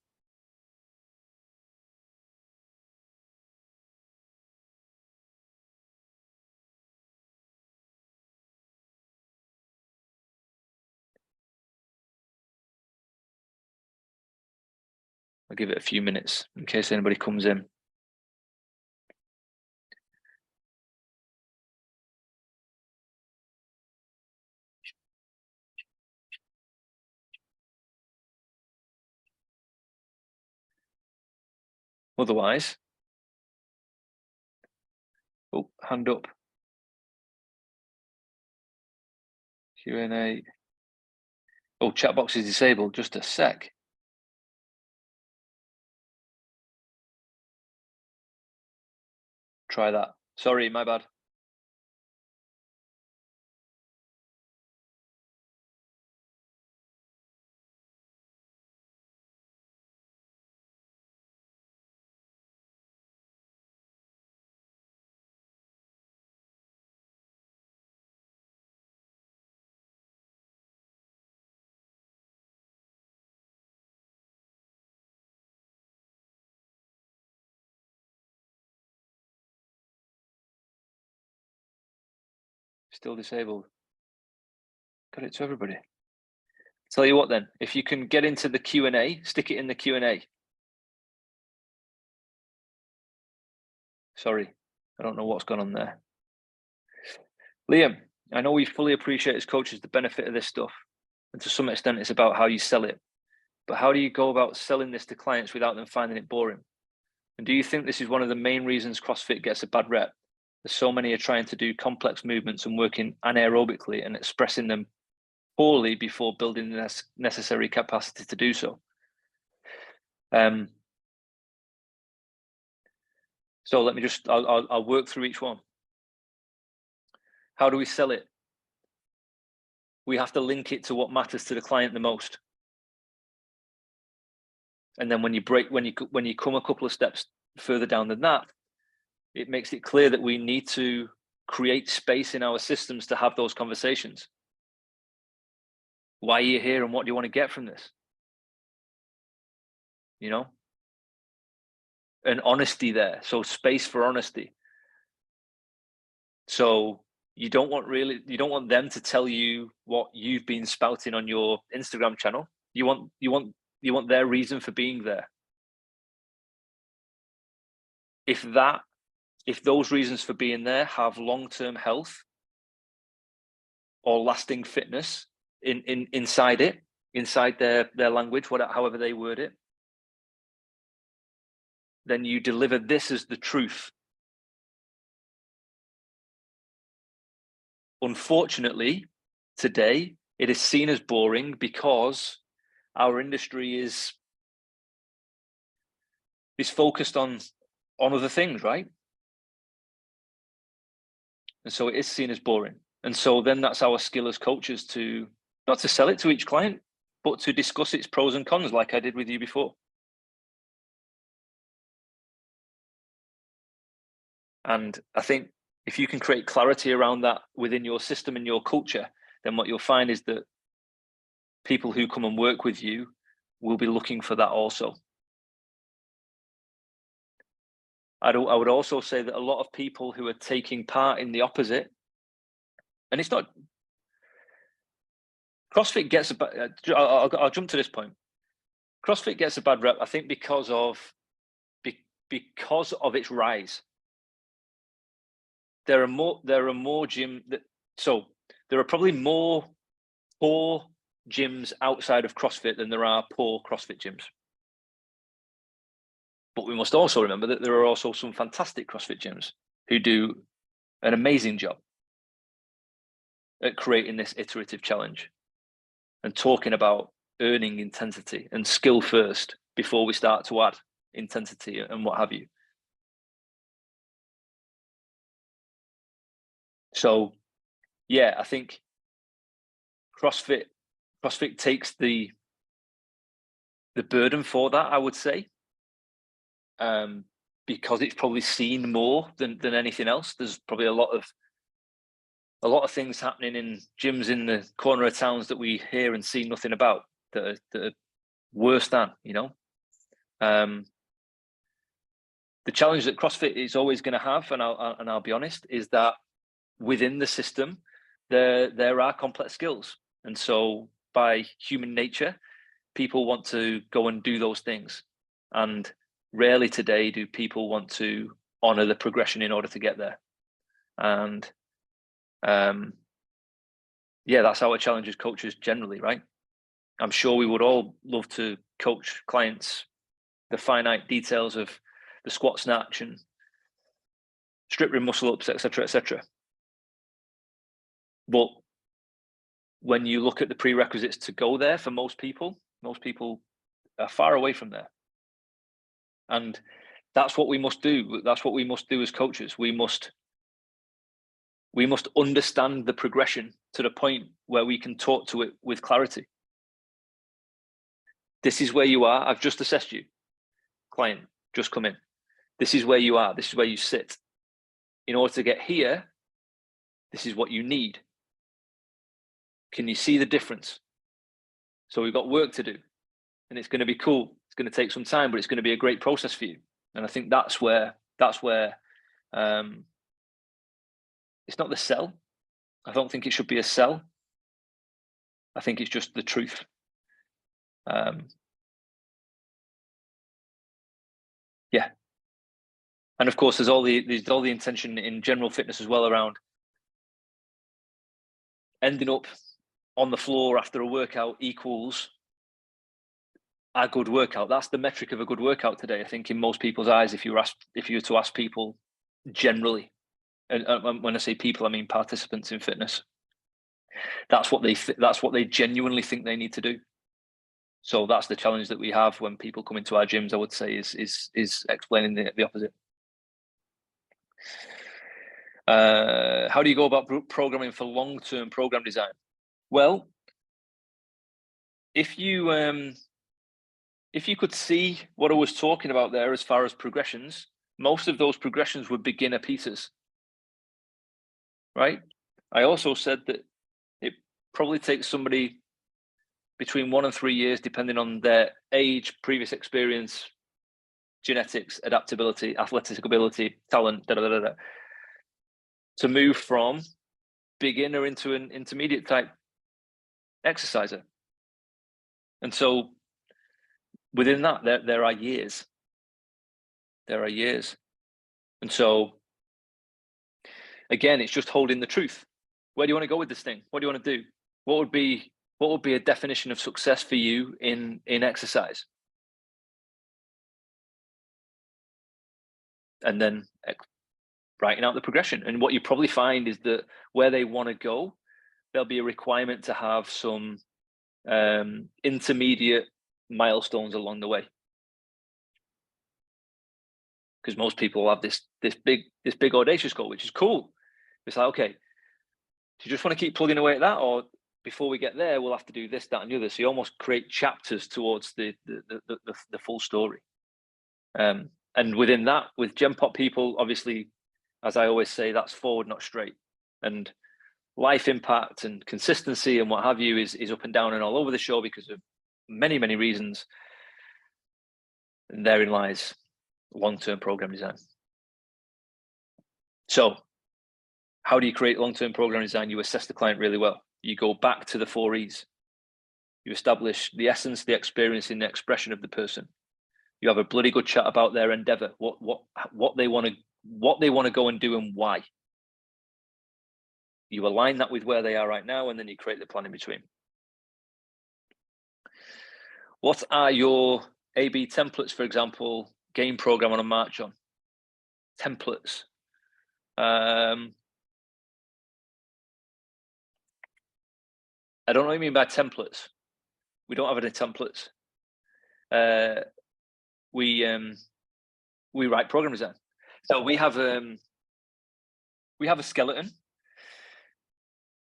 I'll give it a few minutes in case anybody comes in. Otherwise, oh, hand up. Q&A. Oh, chat box is disabled. Just a sec. Try that. Sorry, my bad. Still disabled. Got it to everybody. Tell you what then, if you can get into the Q&A, stick it in the Q&A. Sorry, I don't know what's gone on there. Liam, I know we fully appreciate as coaches the benefit of this stuff, and to some extent it's about how you sell it. But how do you go about selling this to clients without them finding it boring? And do you think this is one of the main reasons CrossFit gets a bad rep? As so many are trying to do complex movements and working anaerobically and expressing them poorly before building the necessary capacity to do so. So let me just, I'll work through each one. How do we sell it? We have to link it to what matters to the client the most. And then when you come a couple of steps further down than that, it makes it clear that we need to create space in our systems to have those conversations. Why are you here and what do you want to get from this? You know? And honesty there. So space for honesty. So you don't want them to tell you what you've been spouting on your Instagram channel. You want their reason for being there. If those reasons for being there have long-term health or lasting fitness inside their language, however they word it, then you deliver this as the truth. Unfortunately, today it is seen as boring because our industry is focused on other things, right? And so it is seen as boring. And so then that's our skill as coaches to not to sell it to each client, but to discuss its pros and cons like I did with you before. And I think if you can create clarity around that within your system and your culture, then what you'll find is that people who come and work with you will be looking for that also. I would also say that a lot of people who are taking part in the opposite, and it's not, CrossFit gets a bad, I'll jump to this point. CrossFit gets a bad rep, I think, because of its rise. There are more so there are probably more poor gyms outside of CrossFit than there are poor CrossFit gyms. But we must also remember that there are also some fantastic CrossFit gyms who do an amazing job. at creating this iterative challenge and talking about earning intensity and skill first before we start to add intensity and what have you. So yeah, I think CrossFit takes the burden for that, I would say, because it's probably seen more than anything else. There's probably a lot of things happening in gyms in the corner of towns that we hear and see nothing about, that are worse than, the challenge that CrossFit is always going to have, and I'll be honest, is that within the system there are complex skills, and so by human nature, people want to go and do those things, and rarely today do people want to honor the progression in order to get there. And yeah, that's our challenge as coaches generally, right? I'm sure we would all love to coach clients the finite details of the squat snatch and strip ring muscle ups, etc., etc. But when you look at the prerequisites to go there, for most people are far away from there. And that's what we must do. That's what we must do as coaches. We must understand the progression to the point where we can talk to it with clarity. This is where you are. I've just assessed you. Client, just come in. This is where you are. This is where you sit. In order to get here, this is what you need. Can you see the difference? So we've got work to do, and it's going to be cool. It's going to take some time, but it's going to be a great process for you. And I think that's where it's not the sell. I don't think it should be a sell. I think it's just the truth. Yeah. And of course, there's all the intention in general fitness as well around ending up on the floor after a workout equals a good workout. That's the metric of a good workout today, I think, in most people's eyes. If you were to ask people generally, and when I say people, I mean participants in fitness, that's what they genuinely think they need to do. So that's the challenge that we have when people come into our gyms, I would say, is explaining the opposite. How do you go about programming for long-term program design? Well, if you could see what I was talking about there as far as progressions, most of those progressions were beginner pieces, right? I also said that it probably takes somebody between 1 and 3 years, depending on their age, previous experience, genetics, adaptability, athletic ability, talent, to move from beginner into an intermediate type exerciser. And so within that, there are years. There are years. And so again, it's just holding the truth. Where do you want to go with this thing? What do you want to do? What would be a definition of success for you in exercise? And then writing out the progression. And what you probably find is that where they want to go, there'll be a requirement to have some intermediate milestones along the way. Because most people have this big audacious goal, which is cool. It's like, okay, do you just want to keep plugging away at that, or before we get there, we'll have to do this, that, and the other. So you almost create chapters towards the full story. And within that, with Gen Pop people, obviously, as I always say, that's forward, not straight. And life impact and consistency and what have you is up and down and all over the show because of many, many reasons. And therein lies long-term program design. So how do you create long-term program design? You assess the client really well. You go back to the 4 E's. You establish the essence, the experience, and the expression of the person. You have a bloody good chat about their endeavor, what they want to go and do, and why. You align that with where they are right now, and then you create the plan in between. What are your A/B templates, for example, game program on a march on? Templates. I don't know what you mean by templates. We don't have any templates. We write program design. So we have a skeleton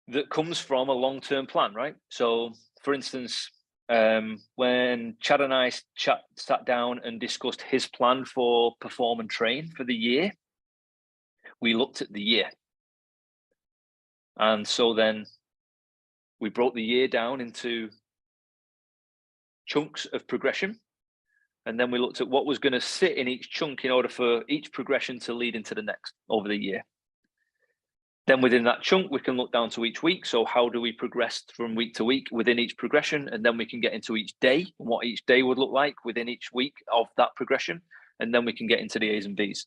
that comes from a long-term plan, right? So, for instance, when Chad and I sat down and discussed his plan for perform and train for the year, we looked at the year. And so then we broke the year down into chunks of progression. And then we looked at what was going to sit in each chunk in order for each progression to lead into the next over the year. Then within that chunk, we can look down to each week. So how do we progress from week to week within each progression? And then we can get into each day and what each day would look like within each week of that progression. And then we can get into the A's and B's.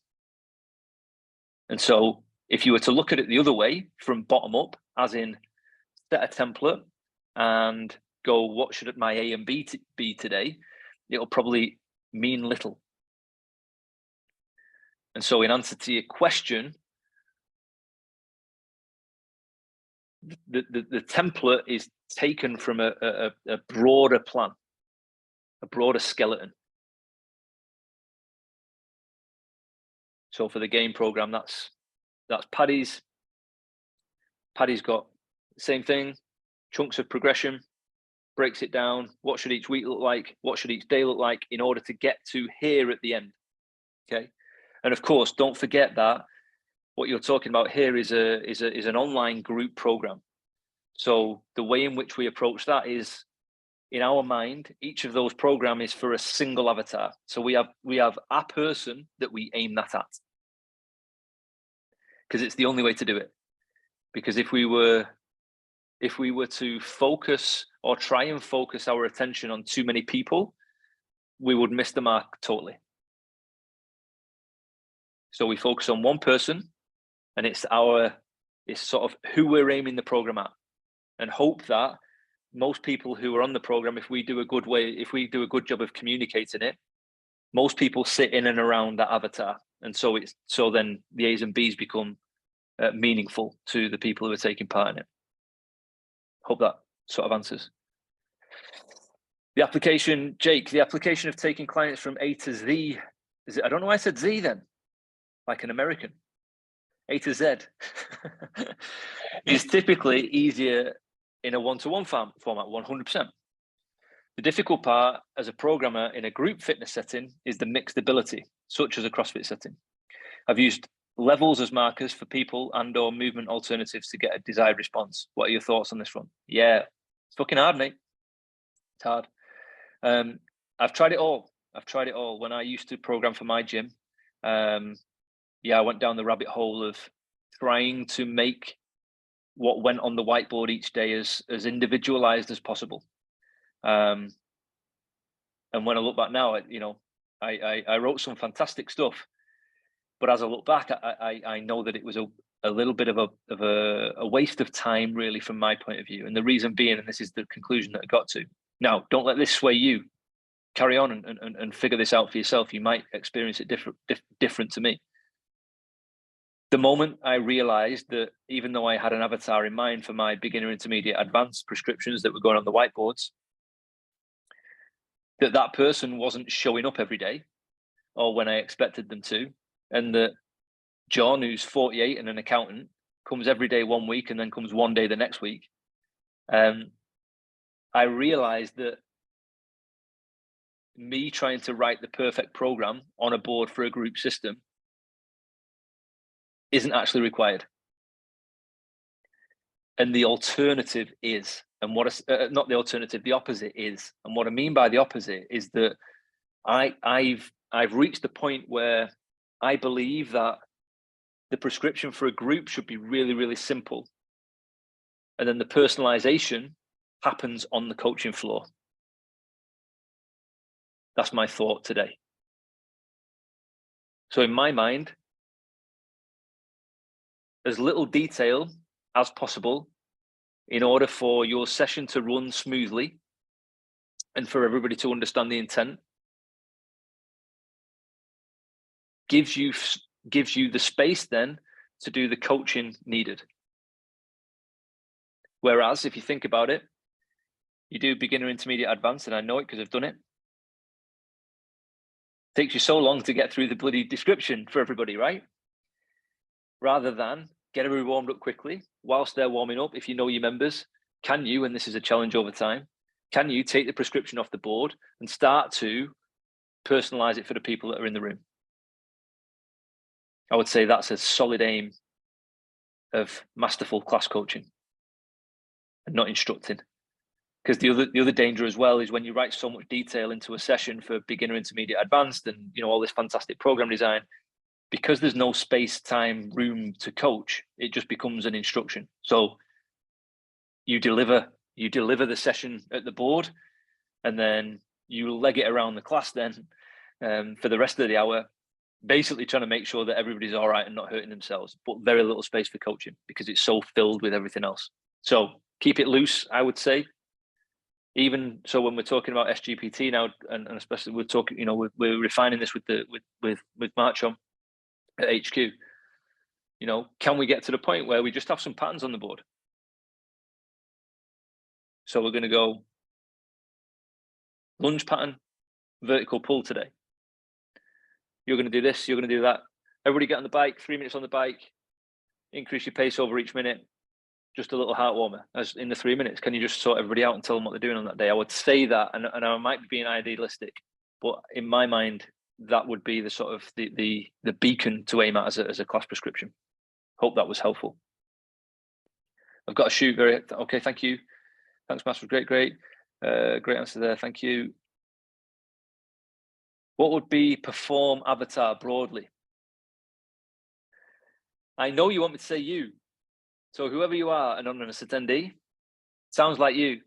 And so if you were to look at it the other way, from bottom up, as in set a template and go, what should my A and B be today? It'll probably mean little. And so in answer to your question, the template is taken from a broader plan, a broader skeleton. So for the game program, that's Paddy's. Paddy's got the same thing, chunks of progression, breaks it down. What should each week look like? What should each day look like in order to get to here at the end? Okay, and of course, don't forget that what you're talking about here is an online group program. So the way in which we approach that is, in our mind, each of those programs is for a single avatar. So we have a person that we aim that at, because it's the only way to do it. Because if we were to focus or try and focus our attention on too many people, we would miss the mark totally. So we focus on one person, and it's sort of who we're aiming the program at, and hope that most people who are on the program, if we do a good job of communicating it, most people sit in and around that avatar, and so then the A's and B's become meaningful to the people who are taking part in it. Hope that sort of answers. The application, Jake, the application of taking clients from A to Z, I don't know why I said Z then, like an American. A to Z is typically easier in a one-to-one format, 100%. The difficult part as a programmer in a group fitness setting is the mixed ability, such as a CrossFit setting. I've used levels as markers for people and/or movement alternatives to get a desired response. What are your thoughts on this one? Yeah, it's fucking hard, mate. It's hard. I've tried it all. When I used to program for my gym, I went down the rabbit hole of trying to make what went on the whiteboard each day as individualized as possible. And when I look back now, I wrote some fantastic stuff, but as I look back, I know that it was a little bit of a waste of time, really, from my point of view. And the reason being, and this is the conclusion that I got to. Now, don't let this sway you. Carry on and figure this out for yourself. You might experience it different to me. The moment I realized that even though I had an avatar in mind for my beginner, intermediate, advanced prescriptions that were going on the whiteboards, that person wasn't showing up every day or when I expected them to, and that John, who's 48 and an accountant, comes every day one week and then comes one day the next week, I realized that me trying to write the perfect program on a board for a group system isn't actually required. And the alternative is, and not the alternative, the opposite is. And what I mean by the opposite is that I've reached the point where I believe that the prescription for a group should be really, really simple. And then the personalization happens on the coaching floor. That's my thought today. So in my mind, as little detail as possible in order for your session to run smoothly and for everybody to understand the intent, gives you the space then to do the coaching needed. Whereas if you think about it, you do beginner, intermediate, advanced, and I know it because I've done it. Takes you so long to get through the bloody description for everybody, right? Rather than get everybody warmed up quickly whilst they're warming up. If you know your members, can you, and this is a challenge over time, can you take the prescription off the board and start to personalize it for the people that are in the room? I would say that's a solid aim of masterful class coaching and not instructing. Because the other danger as well is when you write so much detail into a session for beginner, intermediate, advanced, and all this fantastic program design, because there's no space, time, room to coach, it just becomes an instruction. So you deliver the session at the board, and then you leg it around the class then for the rest of the hour, basically trying to make sure that everybody's all right and not hurting themselves, but very little space for coaching because it's so filled with everything else. So keep it loose, I would say. Even so, when we're talking about SGPT now, and especially we're talking, we're refining this with March on at HQ. Can we get to the point where we just have some patterns on the board? So we're going to go lunge pattern, vertical pull today. You're going to do this, you're going to do that. Everybody get on the bike, 3 minutes on the bike, increase your pace over each minute. Just a little heart warmer as in the 3 minutes. Can you just sort everybody out and tell them what they're doing on that day? I would say that, and I might be being idealistic, but in my mind, that would be the sort of the beacon to aim at as a class prescription. Hope that was helpful. I've got to shoot. Okay, thank you. Thanks, Master. Great answer there. Thank you. What would be perform avatar broadly? I know you want me to say you. So whoever you are, anonymous attendee, sounds like you.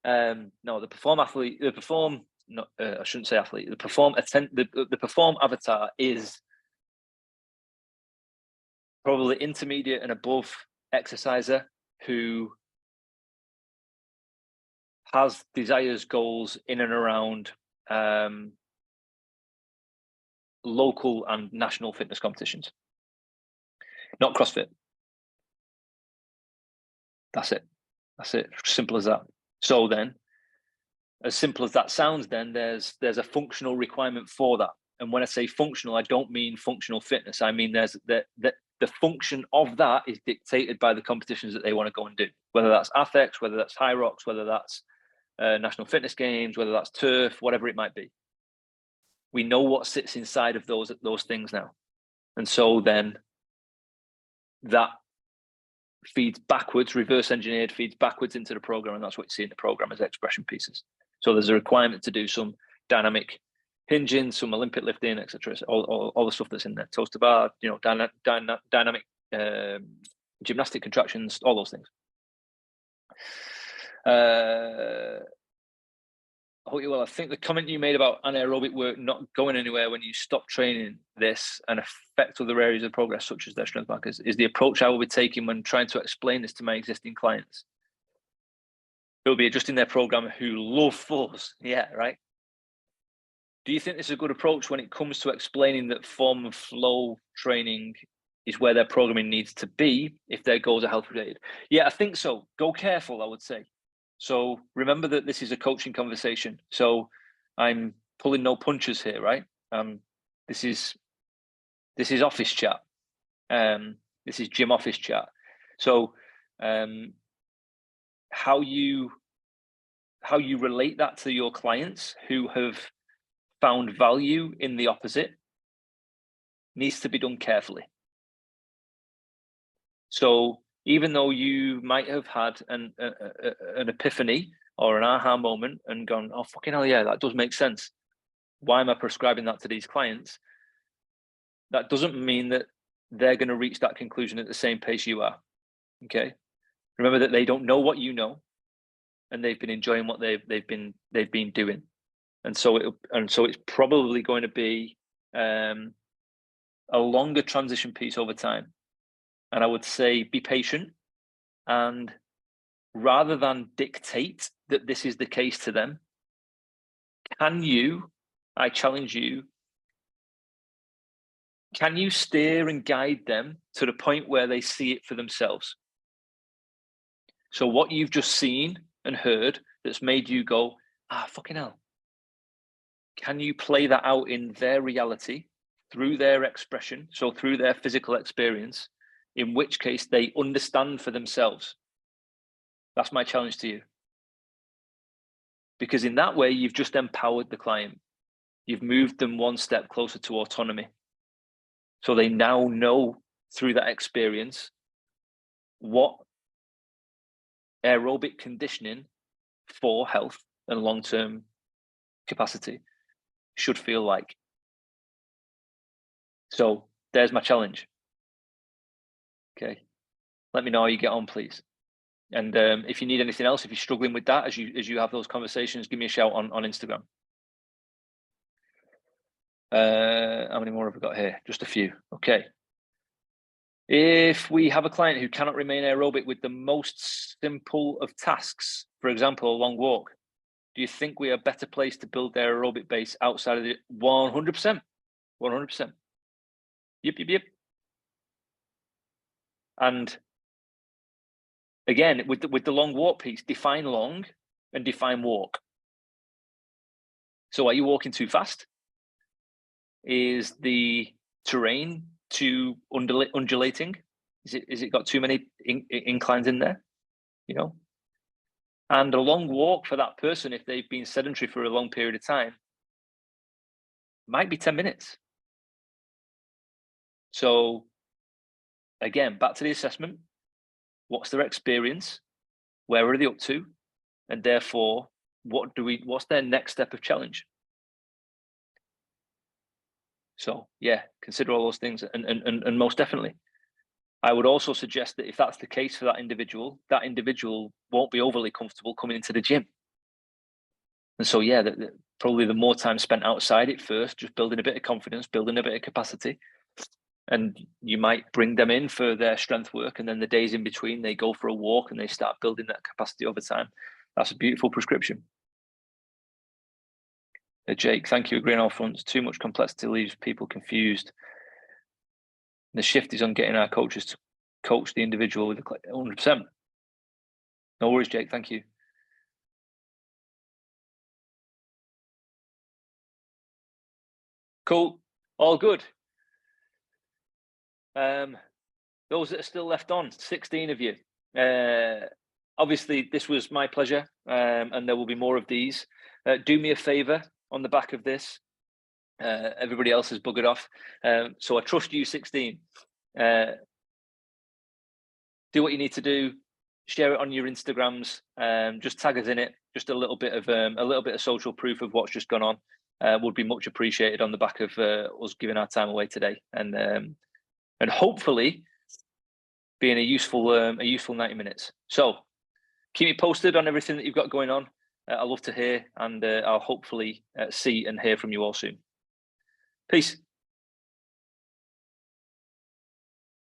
No, the perform athlete, I shouldn't say athlete. The perform avatar is probably intermediate and above exerciser who has desires, goals in and around local and national fitness competitions. Not CrossFit. That's it. Simple as that. So then, as simple as that sounds, then there's a functional requirement for that. And when I say functional, I don't mean functional fitness. I mean there's the function of that is dictated by the competitions that they want to go and do. Whether that's ATHEX, whether that's Hyrox, whether that's National Fitness Games, whether that's turf, whatever it might be. We know what sits inside of those things now. And so then that feeds backwards, reverse engineered, feeds backwards into the program, and that's what you see in the program as expression pieces. So there's a requirement to do some dynamic hinging, some Olympic lifting, etc. All the stuff that's in there, toes to bar, dynamic gymnastic contractions, all those things. I think the comment you made about anaerobic work not going anywhere when you stop training this and affect other areas of progress, such as their strength markers, is the approach I will be taking when trying to explain this to my existing clients. They'll be adjusting their program who love force. Yeah, right. Do you think this is a good approach when it comes to explaining that form of flow training is where their programming needs to be if their goals are health related? Yeah, I think so. Go careful, I would say. So remember that this is a coaching conversation. So I'm pulling no punches here, right? This is office chat. This is gym office chat. So how you relate that to your clients who have found value in the opposite needs to be done carefully. So even though you might have had an epiphany or an aha moment and gone, oh, fucking hell, yeah, that does make sense. Why am I prescribing that to these clients? That doesn't mean that they're going to reach that conclusion at the same pace you are. Okay. Remember that they don't know what you know, and they've been enjoying what they've been doing. And so it's probably going to be a longer transition piece over time. And I would say be patient, and rather than dictate that this is the case to them, I challenge you, can you steer and guide them to the point where they see it for themselves? So what you've just seen and heard that's made you go, fucking hell. Can you play that out in their reality through their expression? So through their physical experience, in which case they understand for themselves. That's my challenge to you. Because in that way, you've just empowered the client. You've moved them one step closer to autonomy. So they now know through that experience what aerobic conditioning for health and long-term capacity should feel like. So there's my challenge. Okay. Let me know how you get on, please. And if you need anything else, if you're struggling with that as you have those conversations, give me a shout on Instagram. How many more have we got here? Just a few. Okay. If we have a client who cannot remain aerobic with the most simple of tasks, for example, a long walk, do you think we are better placed to build their aerobic base outside of the 100%? 100%. Yep. And again, with the long walk piece, define long and define walk. So are you walking too fast? Is the terrain too undulating? Is it got too many inclines in there? You know? And a long walk for that person, if they've been sedentary for a long period of time, might be 10 minutes. So again, back to the assessment. What's their experience? Where are they up to? And therefore, what's their next step of challenge? So yeah, consider all those things, and most definitely, I would also suggest that if that's the case for that individual won't be overly comfortable coming into the gym. And so yeah, probably the more time spent outside it first, just building a bit of confidence, building a bit of capacity, and you might bring them in for their strength work, and then the days in between they go for a walk and they start building that capacity over time. That's a beautiful prescription. Jake, thank you. Agreeing on all fronts. Too much complexity leaves people confused. The shift is on getting our coaches to coach the individual with 100%. No worries, Jake. Thank you. Cool. All good. Those that are still left on, 16 of you. Obviously, this was my pleasure, and there will be more of these. Do me a favor on the back of this. Everybody else has buggered off. So I trust you, 16. Do what you need to do. Share it on your Instagrams. Just tag us in it. Just a little bit of social proof of what's just gone on. Would be much appreciated on the back of us giving our time away today, and hopefully being a useful 90 minutes. So keep me posted on everything that you've got going on. I'd love to hear, and I'll hopefully see and hear from you all soon. Peace.